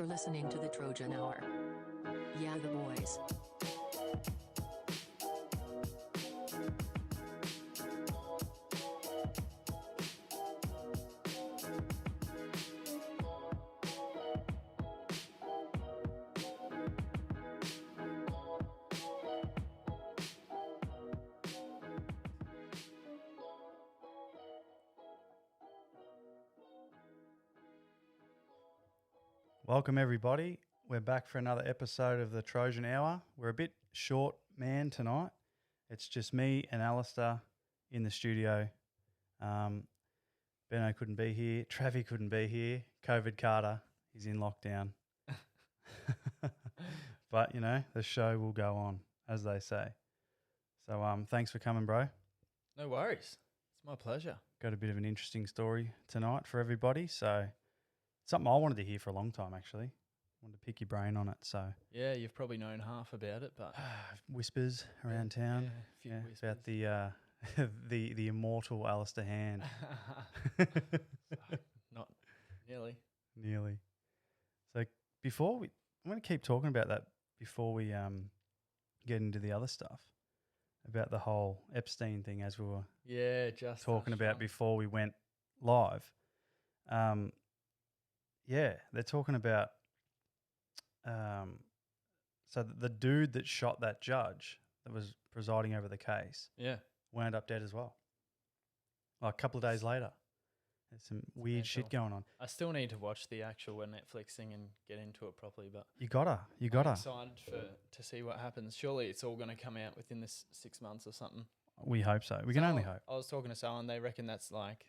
for listening to the Trojan Hour. Yeah, the boys. Welcome, everybody. We're back for another episode of the Trojan Hour. We're a bit short, man, tonight. It's just me and Alistair in the studio. Benno couldn't be here. Travi couldn't be here. COVID Carter, he's in lockdown. But, you know, the show will go on, as they say. So thanks for coming, bro. No worries. It's my pleasure. Got a bit of an interesting story tonight for everybody. So something I wanted to hear for a long time, actually. Wanted to pick your brain on it. So Yeah, you've probably known half about it, but whispers around town. a few whispers. About the the immortal Alistair Hand. Not nearly. Nearly. So I'm going to keep talking about that before we get into the other stuff about the whole Epstein thing, as we were Just talking touched about on. before we went live. Yeah, they're talking about so the dude that shot that judge that was presiding over the case Yeah. wound up dead as well. Like a couple of days later. There's some weird shit mental. going on. I still need to watch the actual Netflix thing and get into it properly, but You gotta. I'm excited to see what happens. Surely it's all going to come out within this 6 months or something. We hope so. We can only hope. I was talking to someone, they reckon that's like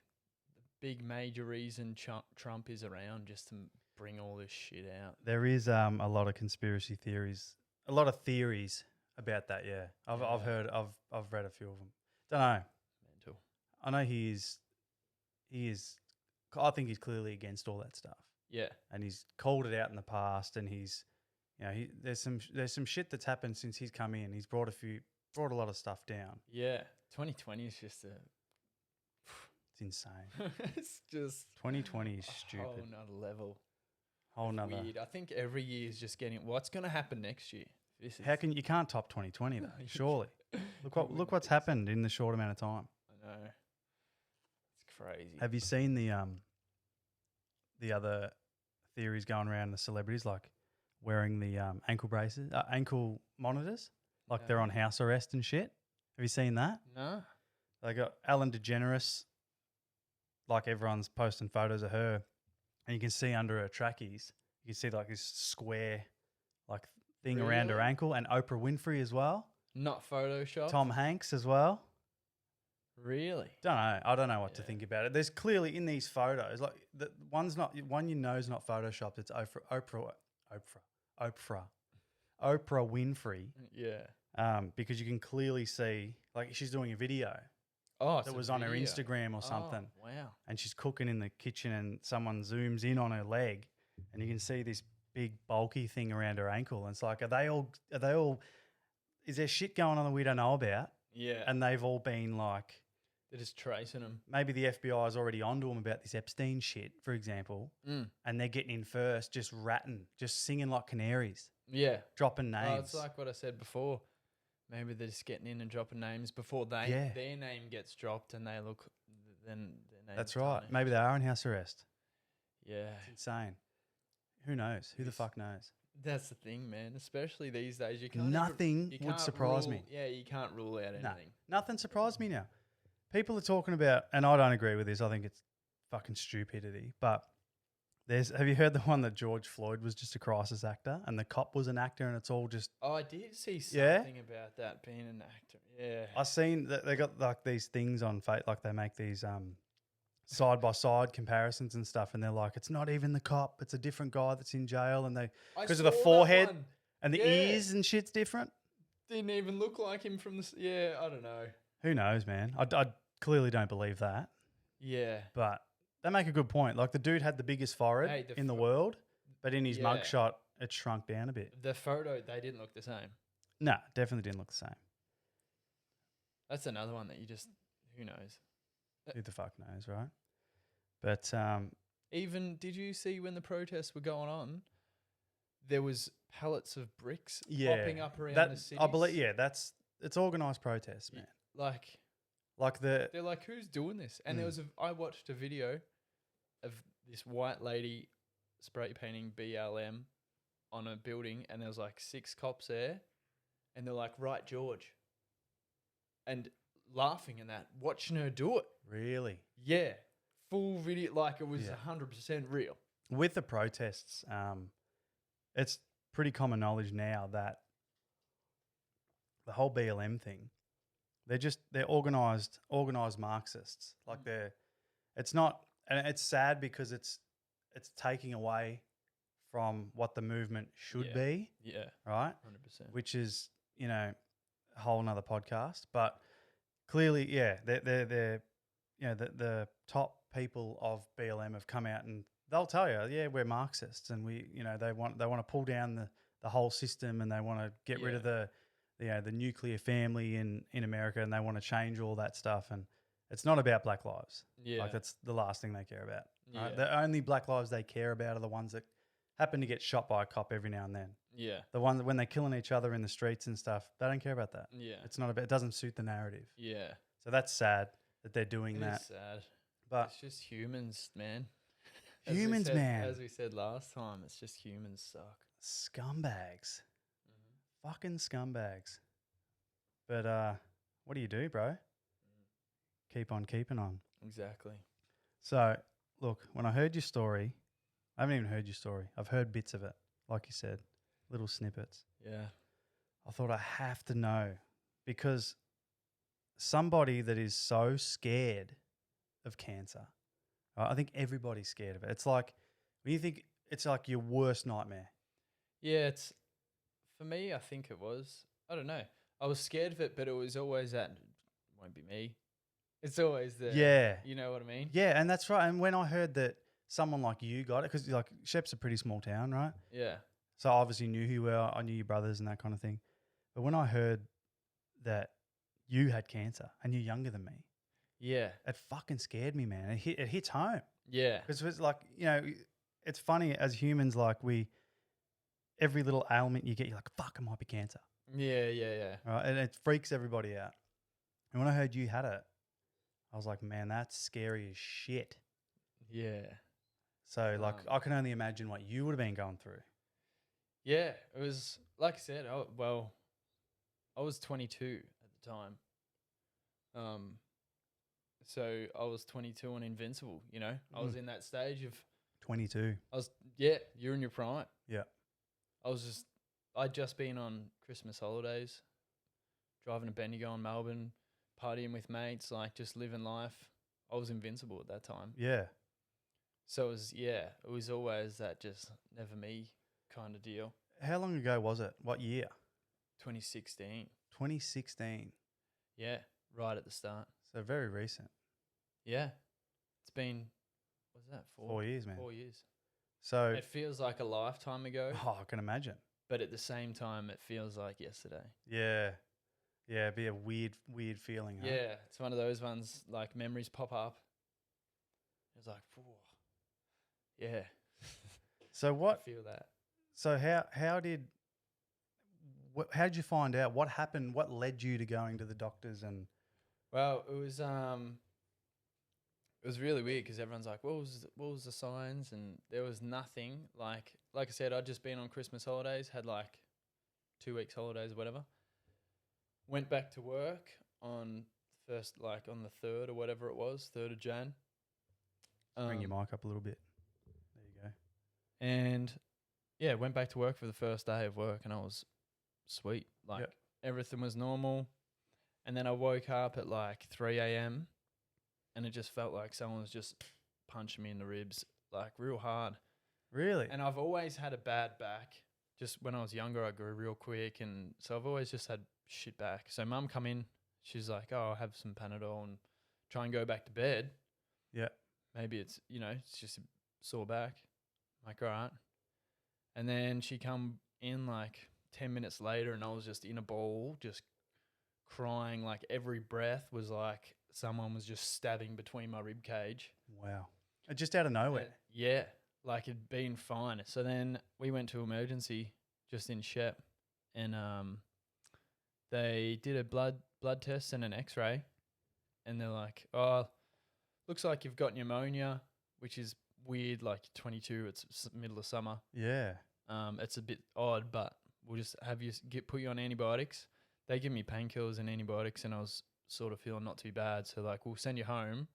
the big major reason Trump is around, just to bring all this shit out. There is a lot of conspiracy theories, a lot of theories about that. Yeah, I've heard, I've read a few of them. Don't know. Mental. I know he is. I think he's clearly against all that stuff, Yeah. and he's called it out in the past. And he's, you know, there's some shit that's happened since he's come in. He's brought a lot of stuff down. Yeah. 2020 is just It's insane. it's just 2020 is a stupid. whole nother level. Whole nother. Weird. I think every year is just getting. What's going to happen next year? This is. You can't top 2020 though? You Surely. Look wouldn't what's think so. happened in the short amount of time. I know. It's crazy. Have you seen the other theories going around, the celebrities like wearing the ankle monitors, like they're No. on house arrest and shit? Have you seen that? No. They got Ellen DeGeneres, like everyone's posting photos of her, and you can see under her trackies, you can see like this square like thing around her Really? ankle, and Oprah Winfrey as well, Not Photoshop. Tom Hanks as well. Really? I don't know what to Yeah. think about it. There's clearly in these photos, like the one you know is not photoshopped. It's Oprah Winfrey, Yeah. because you can clearly see like she's doing a video Oh, it's that a was on her video. Instagram or something, Oh, wow. and she's cooking in the kitchen, and someone zooms in on her leg, and you can see this big bulky thing around her ankle. And it's like, are they all? Is there shit going on that we don't know about? Yeah. And they've all been like, they're just tracing them. maybe the FBI is already onto them about this Epstein shit, for example, and they're getting in first, just ratting, just singing like canaries, Yeah. dropping names. Oh, it's like what I said before. Maybe they're just getting in and dropping names before Yeah. their name gets dropped, and they look. Then their name. That's right. Maybe they are in house arrest. Yeah. It's insane. Who knows? Who the fuck knows? That's the thing, man. Especially these days, you can't. Nothing you would can't surprise me. rule- Yeah, you can't rule out No, anything. nothing surprised me now. People are talking about, and I don't agree with this. I think it's fucking stupidity. But have you heard the one that George Floyd was just a crisis actor, and the cop was an actor, and it's all just. Oh, I did see Yeah? something about that being an actor. Yeah. I seen that they got like these things on like they make these side by side comparisons and stuff, and they're like, it's not even the cop, it's a different guy that's in jail, and they I because of the saw that forehead one. and the Yeah. ears and shit's different. Didn't even look like him from the. Yeah, I don't know. Who knows, man? I clearly don't believe that, Yeah. but they make a good point. Like the dude had the biggest forehead Hey, the in the fo- world, but in his Yeah. mugshot, it shrunk down a bit. The photo, they didn't look the same. No, definitely didn't look the same. That's another one that you just. Who knows? Who the fuck knows, right? But Even did you see when the protests were going on? there was pallets of bricks Yeah, popping up around that the cities. I believe. Yeah, it's organised protest, man. Like Like they're like, who's doing this? And there Mm. was I watched a video of this white lady spray painting BLM on a building, and there was like 6 cops there, and they're like, right, George, and laughing and that, watching her do it. really Yeah, full video, like it was Yeah. 100% real. with the protests. It's pretty common knowledge now that the whole BLM thing, they're organized Marxists. Like it's not, and it's sad because it's taking away from what the movement should Yeah. be, Yeah, right? 100%. Which is, a whole nother podcast. But clearly, yeah, they're the top people of BLM have come out and they'll tell you, yeah, we're Marxists and we, they want to pull down the whole system and they want to get rid of the nuclear family in America and they want to change all that stuff. And it's not about Black lives. Yeah, Like that's the last thing they care about. Right? yeah, The only Black lives they care about are the ones that happen to get shot by a cop every now and then. yeah, The ones when they're killing each other in the streets and stuff, they don't care about that. yeah, It's not about. It doesn't suit the narrative. yeah. So that's sad that they're doing It that. is sad. But It's just humans, man. Humans, man. As we said last time, it's just humans suck. scumbags, Mm-hmm. fucking scumbags. But what do you do, bro? Keep on keeping on. Exactly. So look, when I heard your story, I haven't even heard your story. I've heard bits of it, like you said, little snippets. Yeah. I thought I have to know because somebody that is so scared of cancer, I think everybody's scared of it. It's like when you think it's like your worst nightmare. Yeah, it's for me, I think it was. I don't know. I was scared of it, but it was always that won't be me. It's always the Yeah. You know what I mean? Yeah, and that's right. And when I heard that someone like you got it, because like Shep's a pretty small town, right? Yeah. So I obviously knew who you were. I knew your brothers and that kind of thing. But when I heard that you had cancer and you're younger than me, Yeah. it fucking scared me, man. It hits home. Yeah. Because it's like, it's funny as humans, like every little ailment you get, you're like, fuck, it might be cancer. Yeah. Yeah. Right? And it freaks everybody out. And when I heard you had it, I was like, man, that's scary as shit. Yeah. So, like, I can only imagine what you would have been going through. Yeah. It was like I said. I was 22 at the time. So I was 22 and invincible. You know, I was in that stage of 22. You're in your prime. Yeah. I'd just been on Christmas holidays, driving to Bendigo in Melbourne, partying with mates, like just living life. I was invincible at that time. Yeah. So it was always that just never me kind of deal. How long ago was it? What year? 2016. 2016. Yeah, right at the start. So very recent. Yeah. It's been, what's that, 4 years, man. 4 years. So, It feels like a lifetime ago, I can imagine. but at the same time, it feels like yesterday. Yeah. Yeah, it'd be a weird feeling, huh? Yeah, it's one of those ones, like memories pop up. It's like, whoa. Yeah. So I feel that. So how did you find out? What happened? What led you to going to the doctors and Well, it was really weird because everyone's like, what was the signs? And there was nothing. Like I said, I'd just been on Christmas holidays, had like 2 weeks holidays or whatever. Went back to work on the 3rd or whatever it was, 3rd of Jan. bring your mic up a little bit? There you go. And yeah, went back to work for the first day of work and I was sweet. Like Yep. everything was normal. And then I woke up at like 3 a.m. and it just felt like someone was just punching me in the ribs, like real hard. Really? And I've always had a bad back. Just when I was younger, I grew real quick. And so I've always just had shit back. So mum come in, she's like, oh, I'll have some Panadol and try and go back to bed. Yeah. Maybe it's, it's just a sore back. I'm like, all right. And then she come in like 10 minutes later and I was just in a ball, just crying. Like every breath was like someone was just stabbing between my rib cage. Wow. Just out of nowhere. Yeah. like it'd been fine. So then we went to emergency just in Shep, and they did a blood test and an X-ray, and they're like, "Oh, looks like you've got pneumonia," which is weird. Like 22, it's middle of summer. Yeah. It's a bit odd, but we'll just have you put you on antibiotics. They give me painkillers and antibiotics, and I was sort of feeling not too bad. So like, we'll send you home,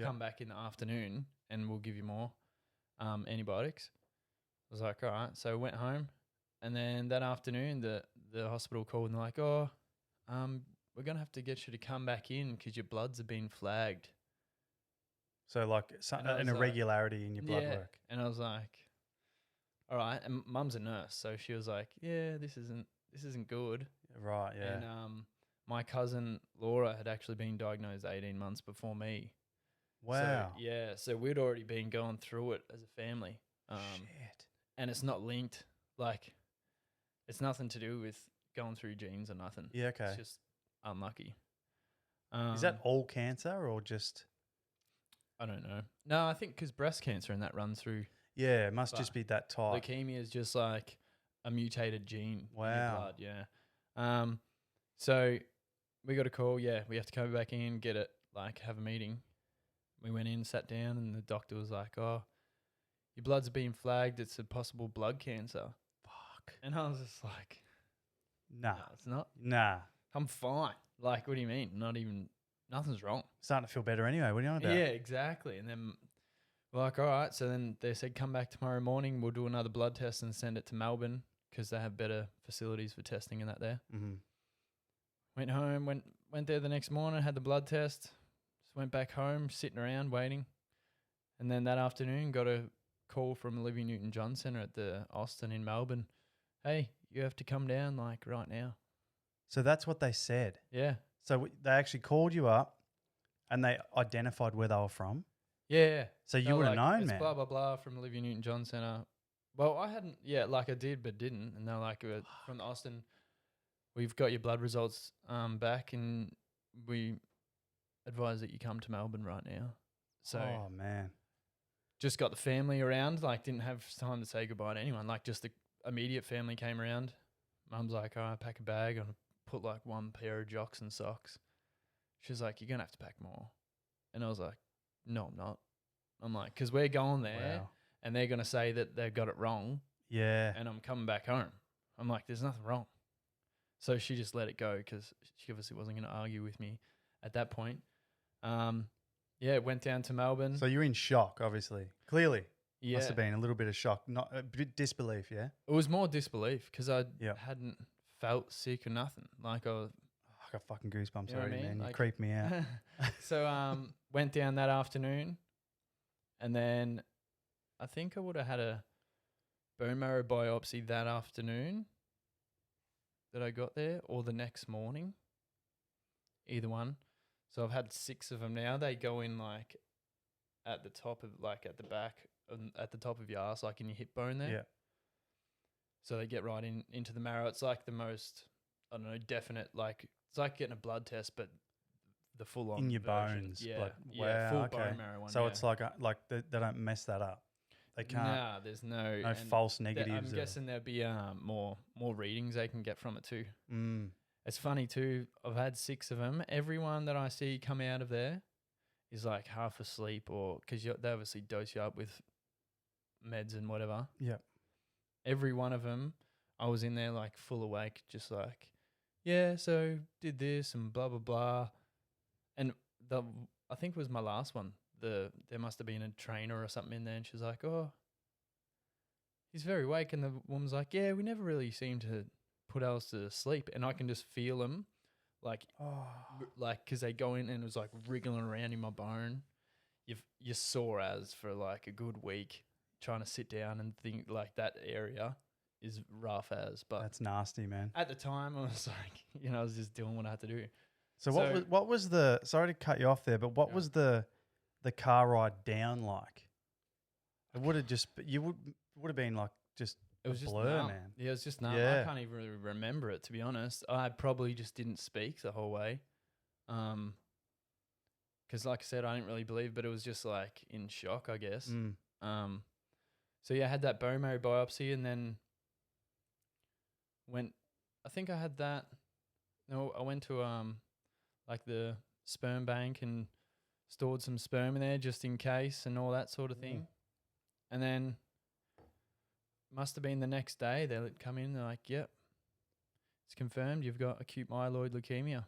come back in the afternoon, and we'll give you more antibiotics. I was like, all right. So I went home, and then that afternoon, the hospital called and they're like, oh, we're gonna have to get you to come back in because your bloods have been flagged. So like an irregularity in your blood work. And I was like, all right. And Mum's a nurse, so she was like, yeah, this isn't good. Right. Yeah. And my cousin Laura had actually been diagnosed 18 months before me. Wow. So, yeah. So we'd already been going through it as a family. Shit. And it's not linked. Like, it's nothing to do with going through genes or nothing. Yeah. Okay. It's just unlucky. Is that all cancer or just? I don't know. No, I think because breast cancer and that runs through. Yeah, it must just be that type. Leukemia is just like a mutated gene in your Wow. blood. Yeah. So we got a call. Yeah, we have to come back in, get it, like have a meeting. We went in, sat down, and the doctor was like, "Oh, your blood's been flagged. It's a possible blood cancer." Fuck. And I was just like, Nah. "No, it's not. Nah. I'm fine." Like, what do you mean? Nothing's wrong. Starting to feel better anyway. What are you on about? Yeah, exactly. And then we're like, all right. So then they said, come back tomorrow morning. We'll do another blood test and send it to Melbourne because they have better facilities for testing and that there. Mm-hmm. Went home, went there the next morning, had the blood test, just went back home, sitting around waiting. And then that afternoon got a call from Olivia Newton-John Centre at the Austin in Melbourne. Hey, you have to come down like right now. So that's what they said. Yeah. So they actually called you up and they identified where they were from. Yeah. So you would have known, it's man. blah, blah, blah from Olivia Newton-John Centre. Well, I hadn't, like I did, but didn't. And they're like, from the Austin, we've got your blood results back and we advise that you come to Melbourne right now. So Oh, man. just got the family around, like didn't have time to say goodbye to anyone. Like just the immediate family came around. Mum's like, all right, pack a bag and put like one pair of jocks and socks. She's like, you're going to have to pack more. And I was like, no, I'm not. I'm like, because we're going there Wow. and they're going to say that they've got it wrong Yeah. and I'm coming back home. I'm like, there's nothing wrong. So she just let it go because she obviously wasn't going to argue with me at that point. Went down to Melbourne. So you're in shock, obviously. Clearly. Yeah. Must have been a little bit of shock. Not a bit disbelief, yeah? It was more disbelief because I Yeah. hadn't felt sick or nothing. Like I was, I got fucking goosebumps You know what already, I mean? man. You Like- creep me out. so went down that afternoon and then I think I would have had a bone marrow biopsy that afternoon that I got there or the next morning. Either one. So I've had 6 of them now. They go in like at the top of like at the back at the top of your ass, like in your hip bone there. Yeah. So they get right into the marrow. It's like the most, I don't know, definite, like it's like getting a blood test, but the full on In your version. bones. Yeah, Blood. yeah, Wow, full okay. bone marrow one. So yeah. it's like they don't mess that up. They can't. Nah, there's no No and false I'm negatives. guessing there'll be more readings they can get from it too. Mm. It's funny too. I've had 6 of them. Everyone that I see come out of there is like half asleep, or because they obviously dose you up with meds and whatever. Yeah. Every one of them, I was in there like full awake, just like, yeah, so did this and blah blah blah, and I think it was my last one. There must have been a trainer or something in there, and she's like, oh, he's very awake, and the woman's like, yeah, we never really seem to put Alistair to sleep, and I can just feel him, like, Oh. because they go in and it was like wriggling around in my bone. You're sore as for like a good week trying to sit down and think like that area is rough as, but That's nasty, man. at the time I was like, I was just doing what I had to do. So So- what was the, sorry to cut you off there, but what Yeah. was the car ride down like? It would have just, you would have been like just It was a just blur, numb. man. Yeah, it was just numb. Yeah. I can't even really remember it, to be honest. I probably just didn't speak the whole way. Because like I said, I didn't really believe, but it was just like in shock, I guess. Mm. So yeah, I had that bone marrow biopsy, and then went. I think I had that. No, I went to like the sperm bank and stored some sperm in there just in case and all that sort of thing. And then must have been the next day they'll come in. They're like, "Yep, it's confirmed. You've got acute myeloid leukemia."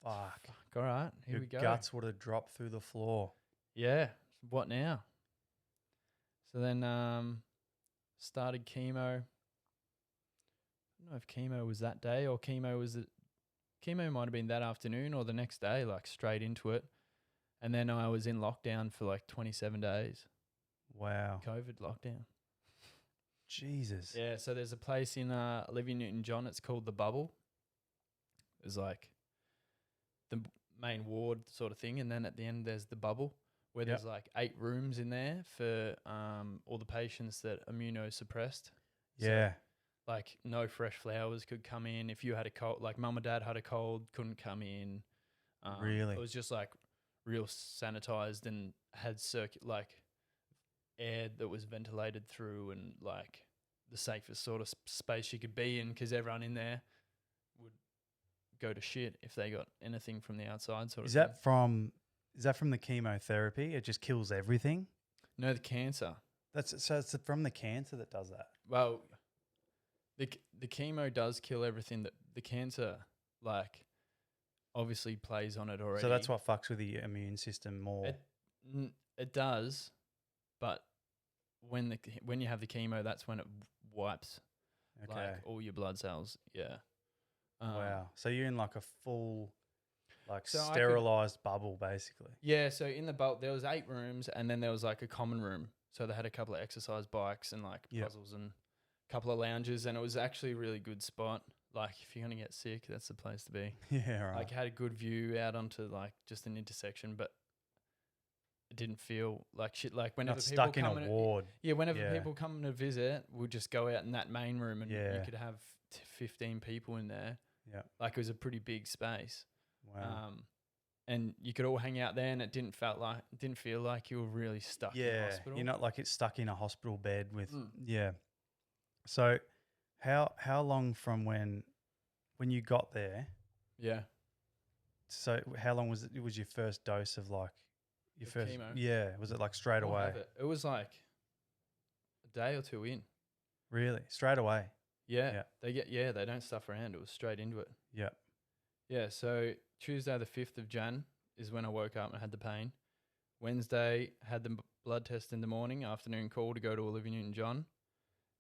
Fuck. All right, here Your we go. guts would have dropped through the floor. Yeah. What now? So then started chemo. I don't know if chemo was that day or chemo might have been that afternoon or the next day, like straight into it. And then I was in lockdown for like 27 days. Wow. COVID lockdown. Jesus. Yeah, so there's a place in Olivia Newton-John. It's called The Bubble. It's like the main ward sort of thing. And then at the end, there's The Bubble, where there's like 8 rooms in there for all the patients that are immunosuppressed. Yeah. So, like no fresh flowers could come in. If you had a cold, like mum or dad had a cold, couldn't come in. Really? It was just like real sanitized and had like air that was ventilated through and like the safest sort of space you could be in, because everyone in there would go to shit if they got anything from the outside sort Is of that from the chemotherapy? It just kills everything? No, the cancer. So it's from the cancer that does that. Well, the chemo does kill everything. That the cancer, like, obviously plays on it already. So that's what fucks with the immune system more. It does, but when you have the chemo, that's when it wipes like all your blood cells. Yeah. Wow. So you're in like a full, like So sterilized bubble, basically. Yeah. So in the bulk, there was 8 rooms, and then there was like a common room. So they had a couple of exercise bikes and like puzzles and a couple of lounges, and it was actually a really good spot. Like if you're gonna get sick, that's the place to be. Yeah, right. Like had a good view out onto like just an intersection, but it didn't feel like shit. Like whenever Not people stuck in come a ward. whenever people come to visit, we'll just go out in that main room, and you Yeah. could have 15 people in there. Yeah. Like it was a pretty big space. Wow. And you could all hang out there, and it didn't feel like you were really stuck in the hospital. You're not like it's stuck in a hospital bed with So how long from when you got there? Yeah. So how long was it? Was your first dose of like your The first chemo? Yeah, was it like straight I'll away? have it was like a day or 2 in. Really? Straight away. Yeah. They don't stuff around. It was straight into it. Yeah. Yeah, so Tuesday the 5th of Jan is when I woke up and had the pain. Wednesday, had the blood test in the morning, afternoon call to go to Olivia Newton-John.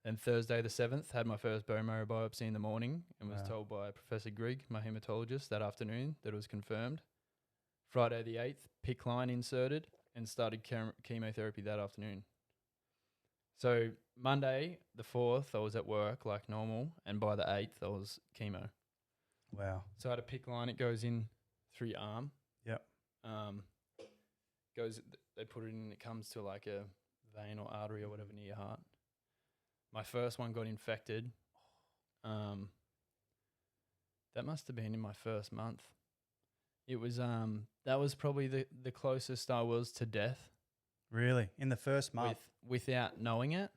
And Thursday the 7th, had my first bone marrow biopsy in the morning and was told by Professor Grigg, my hematologist, that afternoon that it was confirmed. Friday the 8th, PICC line inserted and started chemotherapy that afternoon. So Monday the 4th, I was at work like normal, and by the 8th, I was chemo. Wow. So I had a PICC line. It goes in through your arm. Yep. They put it in. It comes to like a vein or artery or whatever near your heart. My first one got infected. That must have been in my first month. It was that was probably the closest I was to death. Really? In the first month? Without knowing it,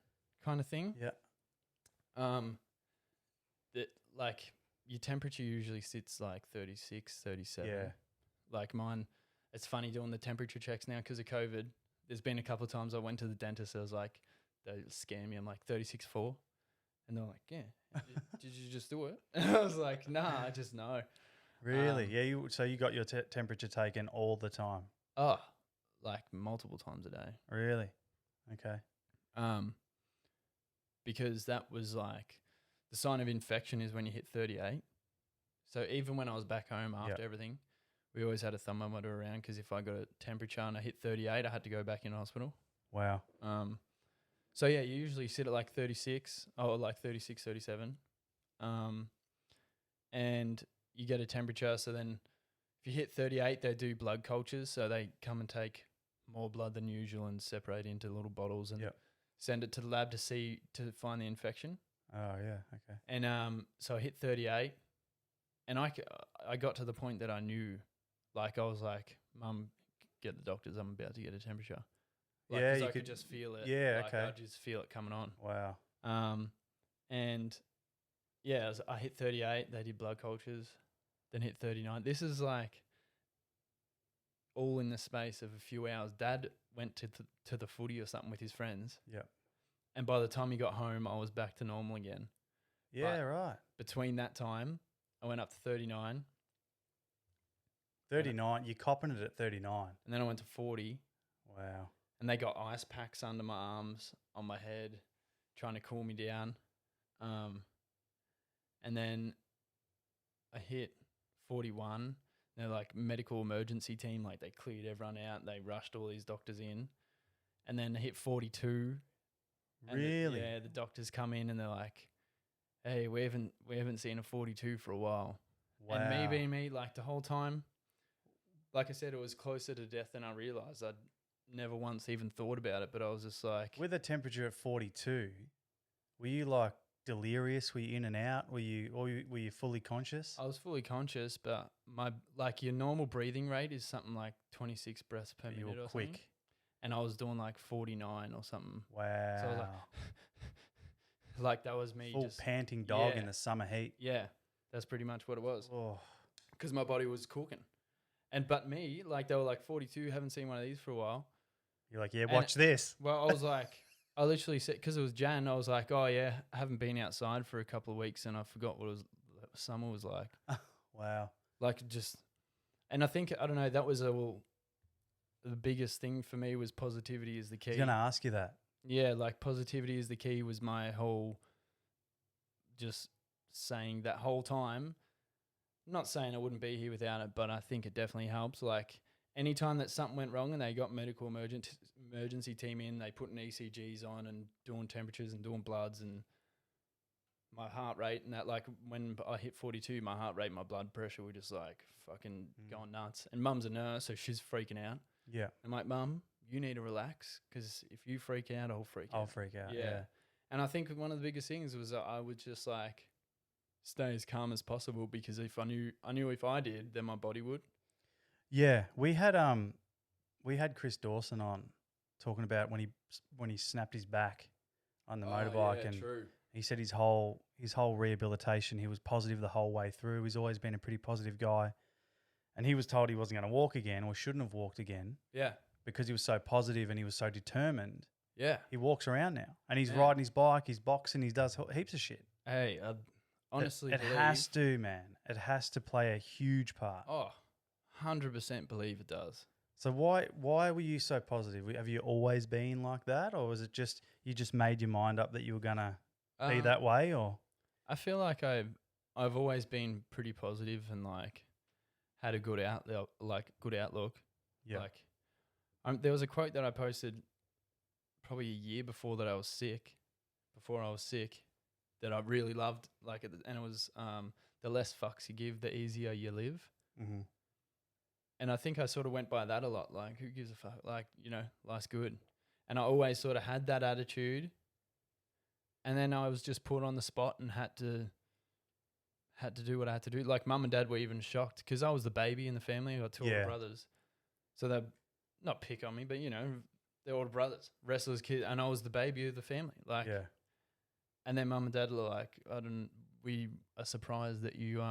kind of thing. Yeah. That like your temperature usually sits like 36, 37. Yeah. Like mine, it's funny doing the temperature checks now because of COVID. There's been a couple of times I went to the dentist. I was like, they scare me. I'm like 36.4. And they're like, yeah, did you just do it? And I was like, nah, I just know. Really? So you got your temperature taken all the time? Oh, like multiple times a day. Really? Okay. Because that was like the sign of infection is when you hit 38. So even when I was back home after everything, we always had a thermometer around because if I got a temperature and I hit 38, I had to go back in hospital. Wow. So yeah, you usually sit at like 36 or like 36, 37. And you get a temperature. So then if you hit 38, they do blood cultures. So they come and take more blood than usual and separate into little bottles and send it to the lab to find the infection. Oh, yeah. Okay. And so I hit 38 and I got to the point that I knew, like I was like, Mum, get the doctors. I'm about to get a temperature. Like, Yeah, 'cause you I could could- just feel it. yeah, like, okay. I just feel it coming on. Wow. And yeah, I hit 38. They did blood cultures, then hit 39. This is like all in the space of a few hours. Dad went to the footy or something with his friends, Yeah. and by the time he got home, I was back to normal again. Yeah, right. Between that time, I went up to 39, 39. You're copping it at 39. and then I went to 40, Wow. and they got ice packs under my arms, on my head, trying to cool me down. And then I hit 41. They're like medical emergency team, like they cleared everyone out. They rushed all these doctors in. And then I hit 42. And Really? the doctors come in and they're like, hey, we haven't seen a 42 for a while. Wow. And me being me, like the whole time, like I said, it was closer to death than I realized. I'd never once even thought about it, but I was just like, With a temperature at 42, were you like delirious? Were you in and out? Were you fully conscious? I was fully conscious, but your normal breathing rate is something like 26 breaths per You minute were or quick. something. And I was doing like 49 or something. Wow. So I was like that was me Full just panting dog yeah. in the summer heat. Yeah, that's pretty much what it was. Oh, Because my body was cooking. But me, like they were like 42, haven't seen one of these for a while. you're like, yeah, And watch this. Well, I was like, I literally said, because it was Jan, I was like, oh yeah, I haven't been outside for a couple of weeks and I forgot what summer was like. Wow. Like just, and I think, I don't know, that was the biggest thing for me was positivity is the I key. was going to ask you that. Yeah, like positivity is the key was my whole just saying that whole time. Not saying I wouldn't be here without it, but I think it definitely helps. Like anytime that something went wrong and they got medical emergency team in, they put an ECGs on and doing temperatures and doing bloods and my heart rate and that, like when I hit 42, my heart rate, my blood pressure were just like fucking going nuts. And mum's a nurse, so she's freaking out. Yeah. I'm like, Mum, you need to relax because if you freak out, I'll freak out. I'll freak out. Yeah. Yeah. And I think one of the biggest things was that I would just like stay as calm as possible because if I knew if I did, then my body would. Yeah. We had Chris Dawson on talking about when he snapped his back on the motorbike, and true. he said his whole rehabilitation, he was positive the whole way through. He's always been a pretty positive guy. And he was told he wasn't going to walk again or shouldn't have walked again Yeah. because he was so positive and he was so determined. Yeah. He walks around now and he's Yeah. riding his bike, he's boxing, he does heaps of shit. Hey, I honestly it believe. has to, man. It has to play a huge part. Oh, 100% believe it does. So why were you so positive? Have you always been like that, or was it just you just made your mind up that you were gonna be that way? Or I feel like I've always been pretty positive and like had a good outlook. yeah, Like, there was a quote that I posted probably a year before I was sick, that I really loved. Like, and it was the less fucks you give, the easier you live. mm-hmm. And I think I sort of went by that a lot. Like, who gives a fuck? Like, life's good. And I always sort of had that attitude. And then I was just put on the spot and had to do what I had to do. Like, mum and dad were even shocked because I was the baby in the family. I got two older brothers. So they not pick on me, but, they're older brothers, wrestlers, kids. And I was the baby of the family. Like, yeah, and then mum and dad were like, we are surprised that you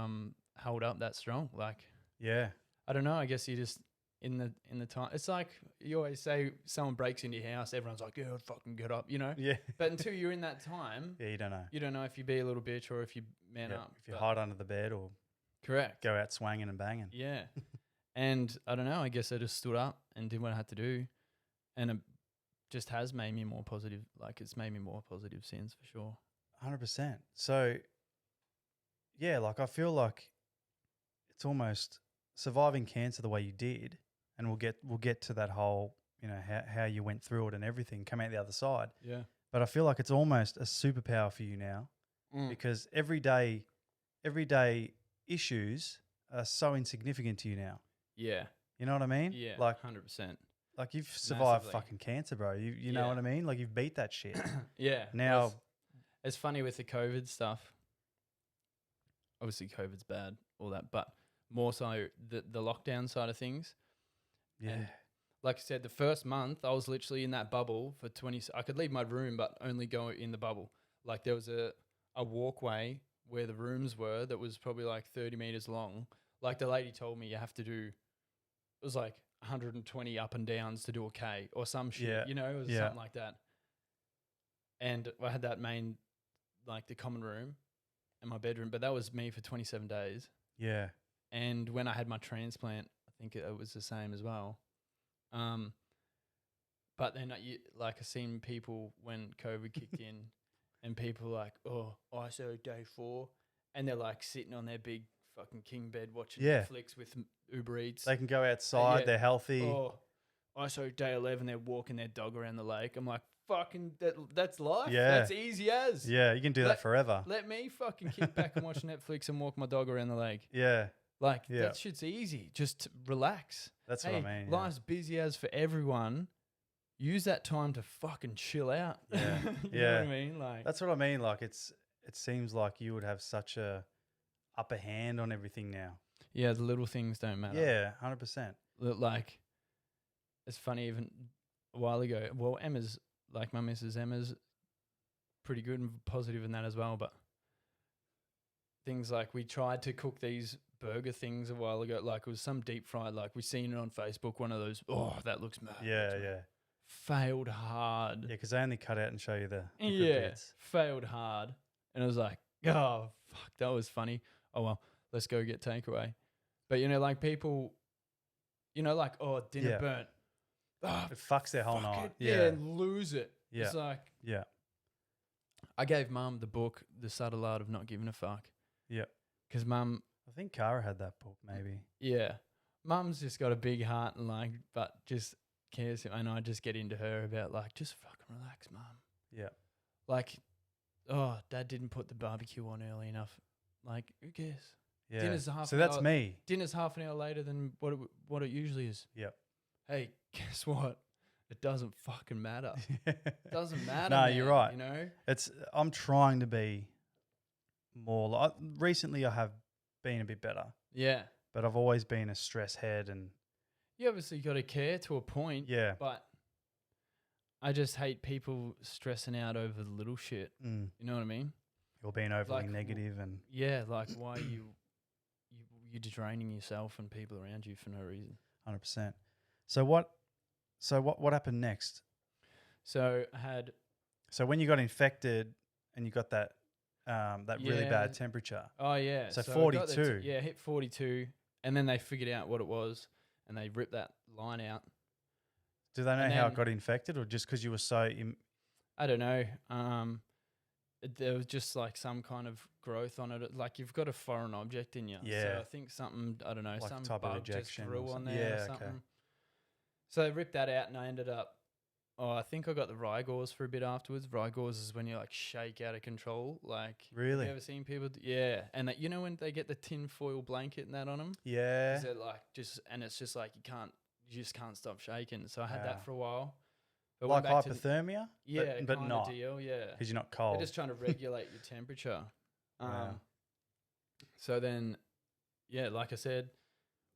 held up that strong. Like, yeah, I don't know. I guess you just in the time. It's like you always say, someone breaks into your house, everyone's like, "Yeah, fucking get up," yeah. But until you're in that time, Yeah, you don't know. you don't know if you be a little bitch or if you man up. If you But- hide under the bed or correct. go out swanging and banging. Yeah, and I don't know. I guess I just stood up and did what I had to do, and it just has made me more positive. Like, it's made me more positive since, for sure. 100%. So, yeah, like I feel like it's almost surviving cancer the way you did, and we'll get to that whole, how you went through it and everything, come out the other side. Yeah. But I feel like it's almost a superpower for you now because everyday issues are so insignificant to you now. Yeah. You know what I mean? Yeah. Like 100%. like you've survived Massively. fucking cancer, bro. You know Yeah. what I mean? Like you've beat that shit. Yeah. Now- Well, it's funny with the COVID stuff. Obviously, COVID's bad, all that, but more so the lockdown side of things. Yeah. And like I said, the first month I was literally in that bubble for 20. I could leave my room, but only go in the bubble. Like there was a walkway where the rooms were that was probably like 30 meters long. Like the lady told me you have to do, it was like 120 up and downs to do a K or some shit, Yeah. you know, it was Yeah. something like that. And I had that main, like the common room and my bedroom, but that was me for 27 days. Yeah. And when I had my transplant, I think it was the same as well. But then like I seen people when COVID kicked in and people like, oh, ISO day 4. And they're like sitting on their big fucking king bed watching Netflix with Uber Eats. They can go outside. They're healthy. Oh, ISO day 11, they're walking their dog around the lake. I'm like, fucking, that's life. Yeah. That's easy as. Yeah, you can do that forever. Let me fucking kick back and watch Netflix and walk my dog around the lake. Yeah. Like, that shit's easy. Just relax. That's what I mean. Life's busy as for everyone. Use that time to fucking chill out. Yeah. You know what I mean? Like, that's what I mean. Like it seems like you would have such a upper hand on everything now. Yeah, the little things don't matter. Yeah, 100%. Like, it's funny, even a while ago, well, Emma's, like my missus Emma's pretty good and positive in that as well, but things like we tried to cook these burger things a while ago, like it was some deep fried, like we seen it on Facebook, one of those, oh, that looks mad. Yeah, yeah. Failed hard. Yeah, because they only cut out and show you the good bits. Failed hard. And it was like, oh, fuck, that was funny. Oh, well, let's go get takeaway. But, you know, like people, you know, like, oh, dinner burnt. Oh, it fucks their whole night. Yeah, and lose it. Yeah. It's like, yeah. I gave Mum the book, The Subtle Art of Not Giving a Fuck. Yeah. Because Mum, I think Cara had that book, maybe. Yeah. Mum's just got a big heart and like, but just cares. And I just get into her about like, just fucking relax, Mum. Yeah. Like, oh, Dad didn't put the barbecue on early enough. Like, who cares? Yeah. Dinner's half so an that's hour, me. Dinner's half an hour later than what it usually is. Yep. Hey, guess what? It doesn't fucking matter. It doesn't matter. No, man, you're right. You know, I'm trying to be more like, recently I have been a bit better. Yeah. But I've always been a stress head and you obviously got to care to a point. Yeah. But I just hate people stressing out over the little shit. Mm. You know what I mean? You're being overly Like, negative and yeah, like why you're draining yourself and people around you for no reason. 100%. So what happened next? So I had. So when you got infected and you got that really bad temperature. Oh yeah. So 42. Hit 42, and then they figured out what it was, and they ripped that line out. Do they know how it got infected, or just because you were so? I don't know. There was just like some kind of growth on it. Like you've got a foreign object in you. Yeah. So I think something, I don't know, Like some type of bug just rejection grew or on something. there Yeah, or okay. something. So they ripped that out and I ended up, I think I got the Rigors for a bit afterwards. Rigors is when you like shake out of control. Like, Really? have you ever seen people? Yeah. And that, you know, when they get the tin foil blanket and that on them? Yeah. Is it like and it's just like you just can't stop shaking. So I had that for a while. But like went back hypothermia? yeah, but kind not. of deal, yeah. Because you're not cold. They're just trying to regulate your temperature. Wow. So then, yeah, like I said,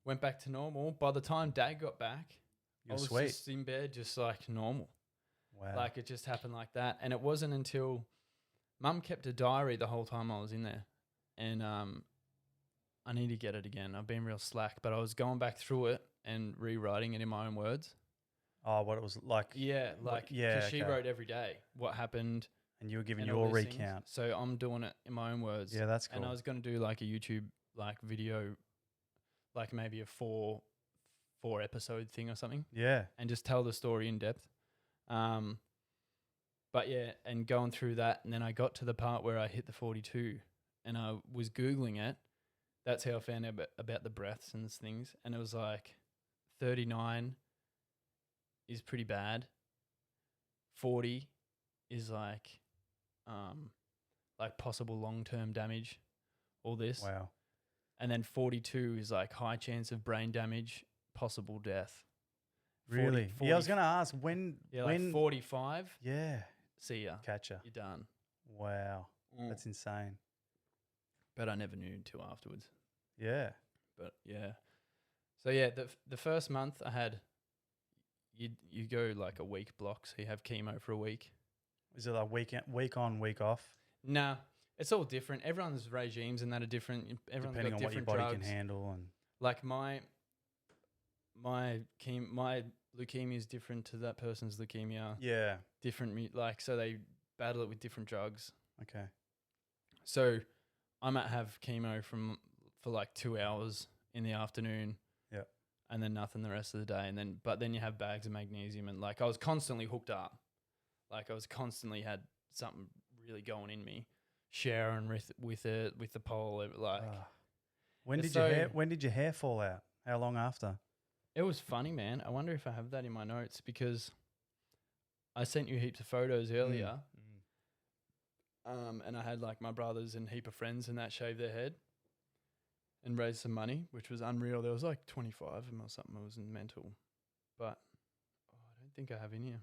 went back to normal. By the time Dad got back, I was sweet. just in bed, just like normal. Wow. Like it just happened like that. And it wasn't until Mum kept a diary the whole time I was in there. And I need to get it again. I've been real slack, but I was going back through it and rewriting it in my own words. Oh, what it was like. Yeah, like, yeah, she wrote every day what happened. And you were giving and all your these things. recount. So I'm doing it in my own words. Yeah, that's cool. And I was going to do like a YouTube like video, like maybe a four episode thing or something. Yeah. And just tell the story in depth. But yeah, and going through that, and then I got to the part where I hit the 42 and I was Googling it. That's how I found out about the breaths and things. And it was like 39 is pretty bad. 40 is like possible long-term damage, all this. Wow. And then 42 is like high chance of brain damage, possible death. Really? 40, yeah, I was going to ask when. Yeah, like 45. Yeah. See ya. Catcher. You're done. Wow. That's insane. But I never knew until afterwards. Yeah. But yeah. So yeah, the first month I had, you go like a week block, so you have chemo for a week. Is it like week on, week off? Nah, it's all different. Everyone's regimes and that are different. Everyone's Depending got on what your different body drugs. can handle. And Like my leukemia is different to that person's leukemia. yeah. Different, like, so they battle it with different drugs. Okay. So I might have chemo for like 2 hours in the afternoon. Yep. And then nothing the rest of the day. But then you have bags of magnesium, and like I was constantly hooked up. Like I was constantly had something really going in me, sharing with the pole. Like when it's did your hair fall out? How long after? it was funny, man. I wonder if I have that in my notes, because I sent you heaps of photos earlier. And I had like my brothers and heap of friends and that shave their head and raise some money, which was unreal. There was like 25 of them or something. It was mental. But I don't think I have in here.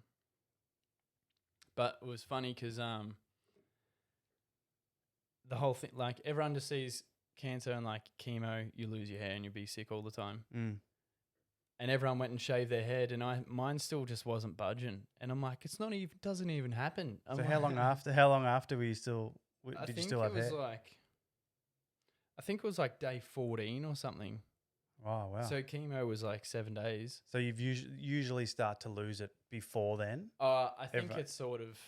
But it was funny because the whole thing, like everyone just sees cancer and like chemo, you lose your hair and you'll be sick all the time. And everyone went and shaved their head, and mine still just wasn't budging. And I'm like, doesn't even happen. So how long after? How long after were you still? Did you still have hair? I think it was like day 14 or something. Oh wow! So chemo was like 7 days. So you've usually start to lose it before then. I think it's sort of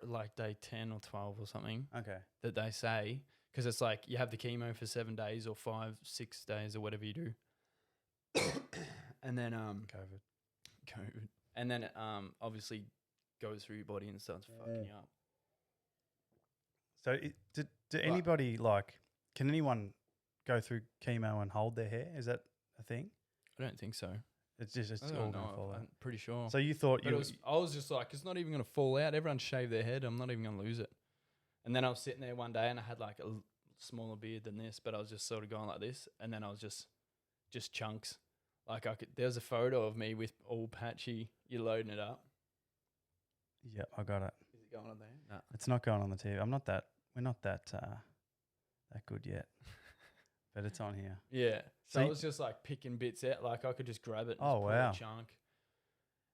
like day 10 or 12 or something. Okay. That they say, because it's like you have the chemo for 7 days or 5, 6 days or whatever you do. And then COVID, and then it obviously goes through your body and starts fucking you up. So do anybody can anyone go through chemo and hold their hair? Is that a thing? I don't think so. It's all going to fall out. I'm pretty sure. So you thought I was just like, it's not even going to fall out. Everyone shaved their head. I'm not even going to lose it. And then I was sitting there one day and I had like a smaller beard than this, but I was just sort of going like this, and then I was just chunks. Like there's a photo of me with all patchy. You're loading it up. Yeah, I got it. Is it going on there? No. It's not going on the TV. We're not that good yet. But it's on here. Yeah. So So I was just like picking bits out. Like I could just grab it and Oh, just pull wow. a chunk.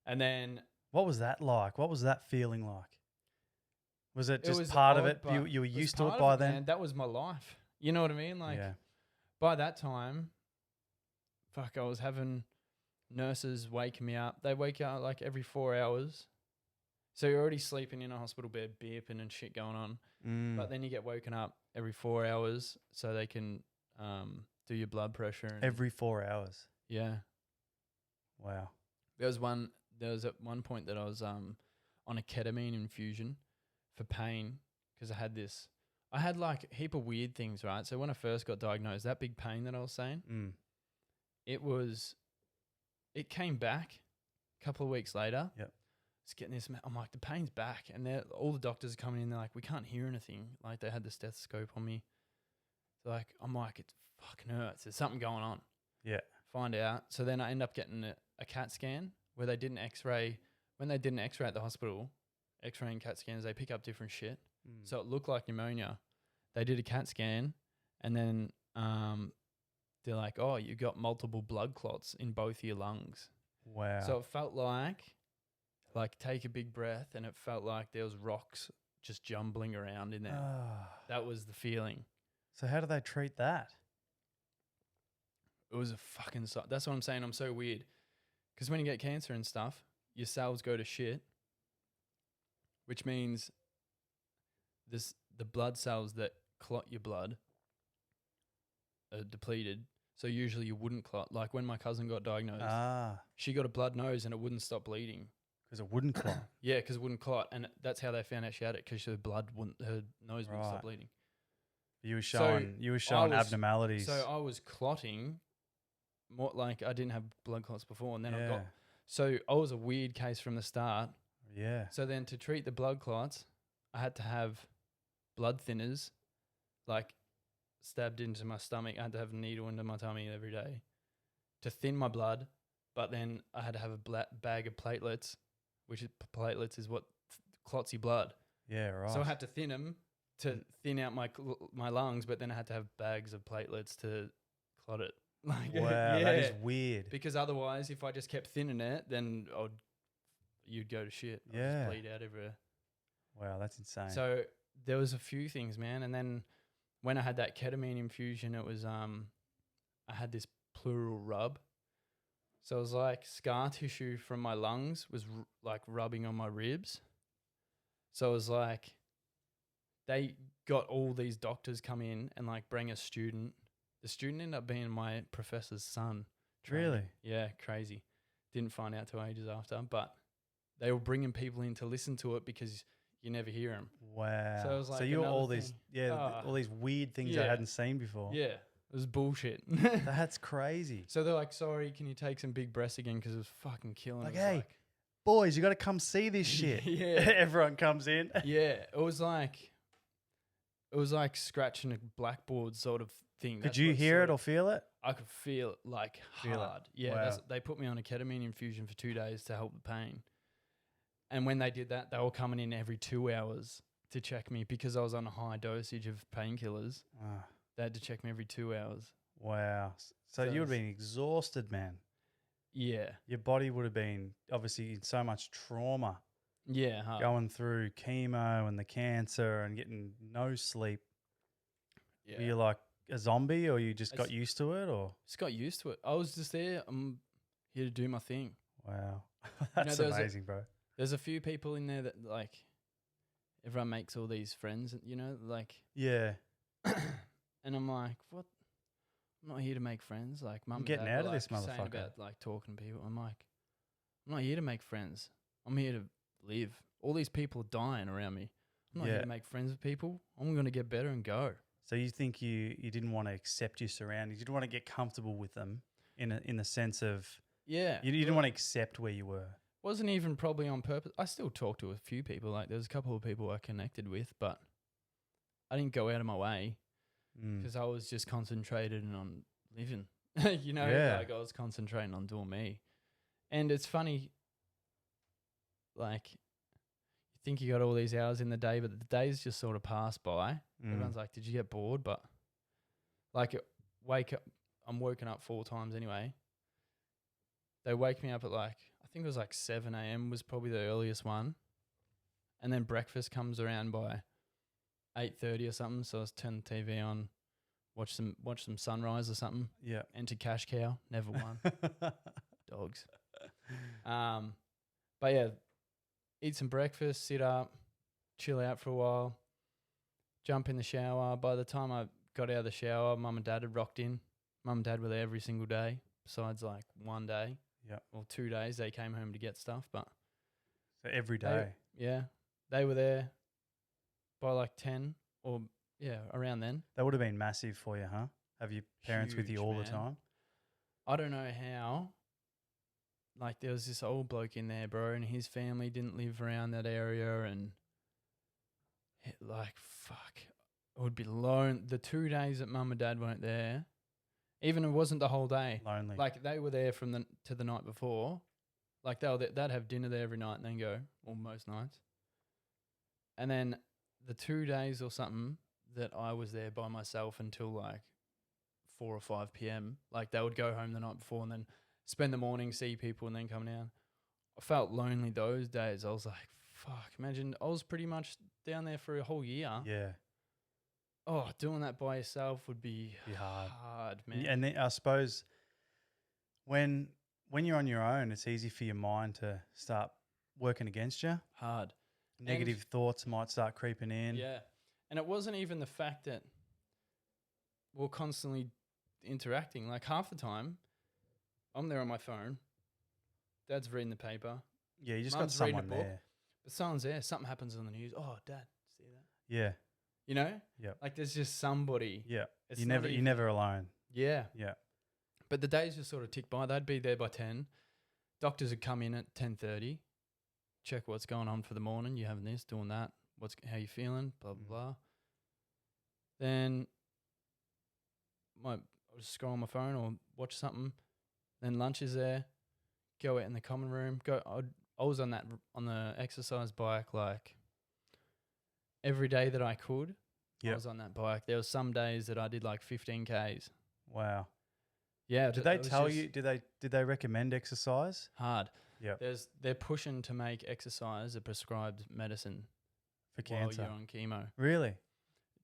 And then What was that like? What was that feeling like? Was it just was part of odd, it? but You were it was used to part it of by it, then? man. That was my life. You know what I mean? Like yeah. by that time, I was having nurses waking me up. They wake you up like every 4 hours. So you're already sleeping in a hospital bed, beeping and shit going on. But then you get woken up every 4 hours so they can do your blood pressure. And Every 4 hours. yeah. Wow. There was at one point that I was on a ketamine infusion for pain, because I had like a heap of weird things, right? So when I first got diagnosed, that big pain that I was saying, it came back a couple of weeks later. Yep. It's getting this, I'm like, the pain's back. And all the doctors are coming in, they're like, we can't hear anything. Like they had the stethoscope on me. So like, I'm like, it fucking hurts. There's something going on. Yeah. Find out. So then I end up getting a CAT scan where they did an X-ray. When they did an X-ray at the hospital, X-ray and CAT scans, they pick up different shit. So it looked like pneumonia. They did a CAT scan, and then they're like, oh, you got multiple blood clots in both your lungs. Wow. So it felt like take a big breath, and it felt like there was rocks just jumbling around in there. That was the feeling. So how do they treat that? It was a fucking... That's what I'm saying. I'm so weird. Because when you get cancer and stuff, your cells go to shit, which means the blood cells that clot your blood are depleted. So usually you wouldn't clot. Like when my cousin got diagnosed, she got a blood nose and it wouldn't stop bleeding. Because it wouldn't clot. Yeah, because it wouldn't clot. And that's how they found out she had it, because her nose wouldn't stop bleeding. You were showing abnormalities. So I was clotting more, like I didn't have blood clots before, and then so I was a weird case from the start. Yeah. So then to treat the blood clots, I had to have blood thinners, like stabbed into my stomach. I had to have a needle into my tummy every day to thin my blood. But then I had to have a bag of platelets, which platelets is what clots your blood. Yeah, right. So I had to thin them to thin out my lungs, but then I had to have bags of platelets to clot it. Like, Wow, yeah. that is weird. Because otherwise, if I just kept thinning it, then you'd go to shit. I'd Yeah. just bleed out everywhere. Wow, that's insane. So there was a few things, man. And then when I had that ketamine infusion, it was I had this pleural rub. So it was like scar tissue from my lungs was like rubbing on my ribs. So it was like they got all these doctors come in and like bring a student. The student ended up being my professor's son. training. Really? Yeah, crazy. Didn't find out till ages after, but they were bringing people in to listen to it because you never hear them. Wow. So it was like you're all another these, thing. all these weird things I Yeah. hadn't seen before. Yeah, it was bullshit. That's crazy. So they're like, sorry, can you take some big breaths again? Because it was fucking killing. Like, It was hey, boys, you got to come see this shit. Yeah. Everyone comes in. yeah, it was like scratching a blackboard sort of thing. Could That's you what hear it sort or feel it? of- I could feel it like Feel it. hard. Yeah, Wow. they put me on a ketamine infusion for 2 days to help the pain. And when they did that, they were coming in every 2 hours to check me because I was on a high dosage of painkillers. Ah, They had to check me every 2 hours. wow. So So you would have it's- been exhausted, man. Yeah, Your body would have been obviously in so much trauma yeah, hard. going through chemo and the cancer and getting no sleep. Yeah. Were you like a zombie or you just I got s- used to it or? Just got used to it. I was just there. I'm here to do my thing. Wow. That's there was amazing, bro. There's a few people in there that like everyone makes all these friends, like Yeah. and I'm like, what? I'm not here to make friends. Like mum and getting dad out were, of this like, saying motherfucker. about like talking to people. I'm like, I'm not here to make friends. I'm here to live. All these people are dying around me. I'm not here Yeah. to make friends with people. I'm gonna get better and go. So you think you didn't want to accept your surroundings. You didn't want to get comfortable with them in the sense of Yeah. you didn't want to accept where you were. Wasn't even probably on purpose. I still talk to a few people. Like there's a couple of people I connected with, but I didn't go out of my way Mm. because I was just concentrated on living. Yeah. Like I was concentrating on doing me. And it's funny, like you think you got all these hours in the day, but the days just sort of pass by. Mm. Everyone's like, "Did you get bored?" But like, wake up. I'm woken up 4 times anyway. They wake me up at like I think it was like 7 a.m. was probably the earliest one, and then breakfast comes around by 8:30 or something. So I was turn the TV on, watch some sunrise or something. Yeah. Enter cash cow, never won. Dogs. But yeah, eat some breakfast, sit up, chill out for a while, jump in the shower. By the time I got out of the shower, mum and dad had rocked in. Mum and dad were there every single day, besides like one day. Yep. Or 2 days they came home to get stuff. But So every they- day. yeah, they were there by like 10 or yeah, around then. That would have been massive for you, huh? Have your parents with you Huge, all the man. time? I don't know how. Like there was this old bloke in there, bro, and his family didn't live around that area, and fuck, it would be lone. The 2 days that mum and dad weren't there, even it wasn't the whole day. Lonely. Like they were there from the night before. Like they'd have dinner there every night and then go, or most nights. And then the 2 days or something that I was there by myself until like 4 or 5 p.m. Like they would go home the night before and then spend the morning, see people, and then come down. I felt lonely those days. I was like, fuck, imagine I was pretty much down there for a whole year. yeah. Oh, doing that by yourself would be Be hard. man. And then I suppose when you're on your own, it's easy for your mind to start working against you. Hard. Negative thoughts might start creeping in. Yeah. And it wasn't even the fact that we're constantly interacting. Like half the time, I'm there on my phone. Dad's reading the paper. Yeah, you just Mum's got reading a someone book. there. But someone's there. Something happens on the news. Oh, Dad, see that? Yeah. You know? Yep. Like there's just somebody. Yeah. It's You're not never even- alone. Yeah. Yeah. But the days just sort of tick by. They'd be there by 10. Doctors would come in at 10:30, check what's going on for the morning. You having this, doing that. How you feeling? Blah, blah, Mm. blah. Then I'll just scroll on my phone or watch something. Then lunch is there. Go out in the common room. I was on the exercise bike like every day that I could. I Yep. was on that bike. There was some days that I did like 15 Ks. Wow. Yeah. Did they it was tell just you? Did they recommend exercise? hard? Yep. They're pushing to make exercise a prescribed medicine For while cancer. you're on chemo, Really?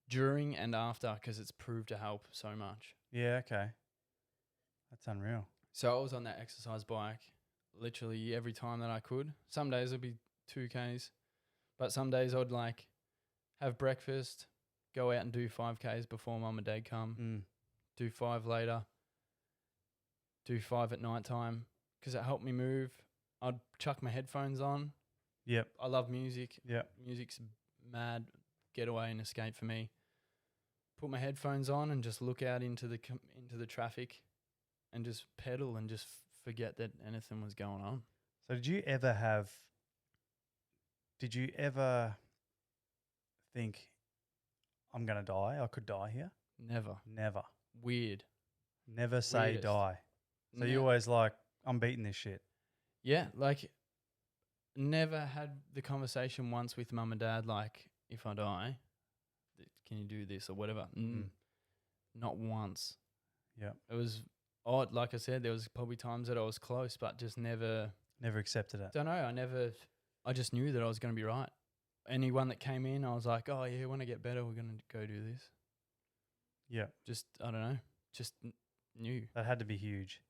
during and after, because it's proved to help so much. Yeah. Okay. That's unreal. So I was on that exercise bike literally every time that I could. Some days it'd be 2Ks, but some days I'd like have breakfast, go out and do 5Ks before mum and dad come, Mm. do 5 later, do 5 at night time because it helped me move. I'd chuck my headphones on. Yep. I love music. Yep. Music's mad getaway and escape for me. Put my headphones on and just look out into the traffic and just pedal and just forget that anything was going on. So did you ever think, I'm going to die? I could die here? Never. Never. Weird. Never say Weirdest. die. So you Ne- always like, I'm beating this shit. Yeah, like never had the conversation once with mum and dad like, if I die, can you do this or whatever? Not once. Yeah. It was odd. Like I said, there was probably times that I was close, but just never. Never accepted it. Don't know. I just knew that I was going to be right. Anyone that came in, I was like, oh yeah, when I get better, we're going to go do this. Yeah. Just, I don't know. Just knew. That had to be huge.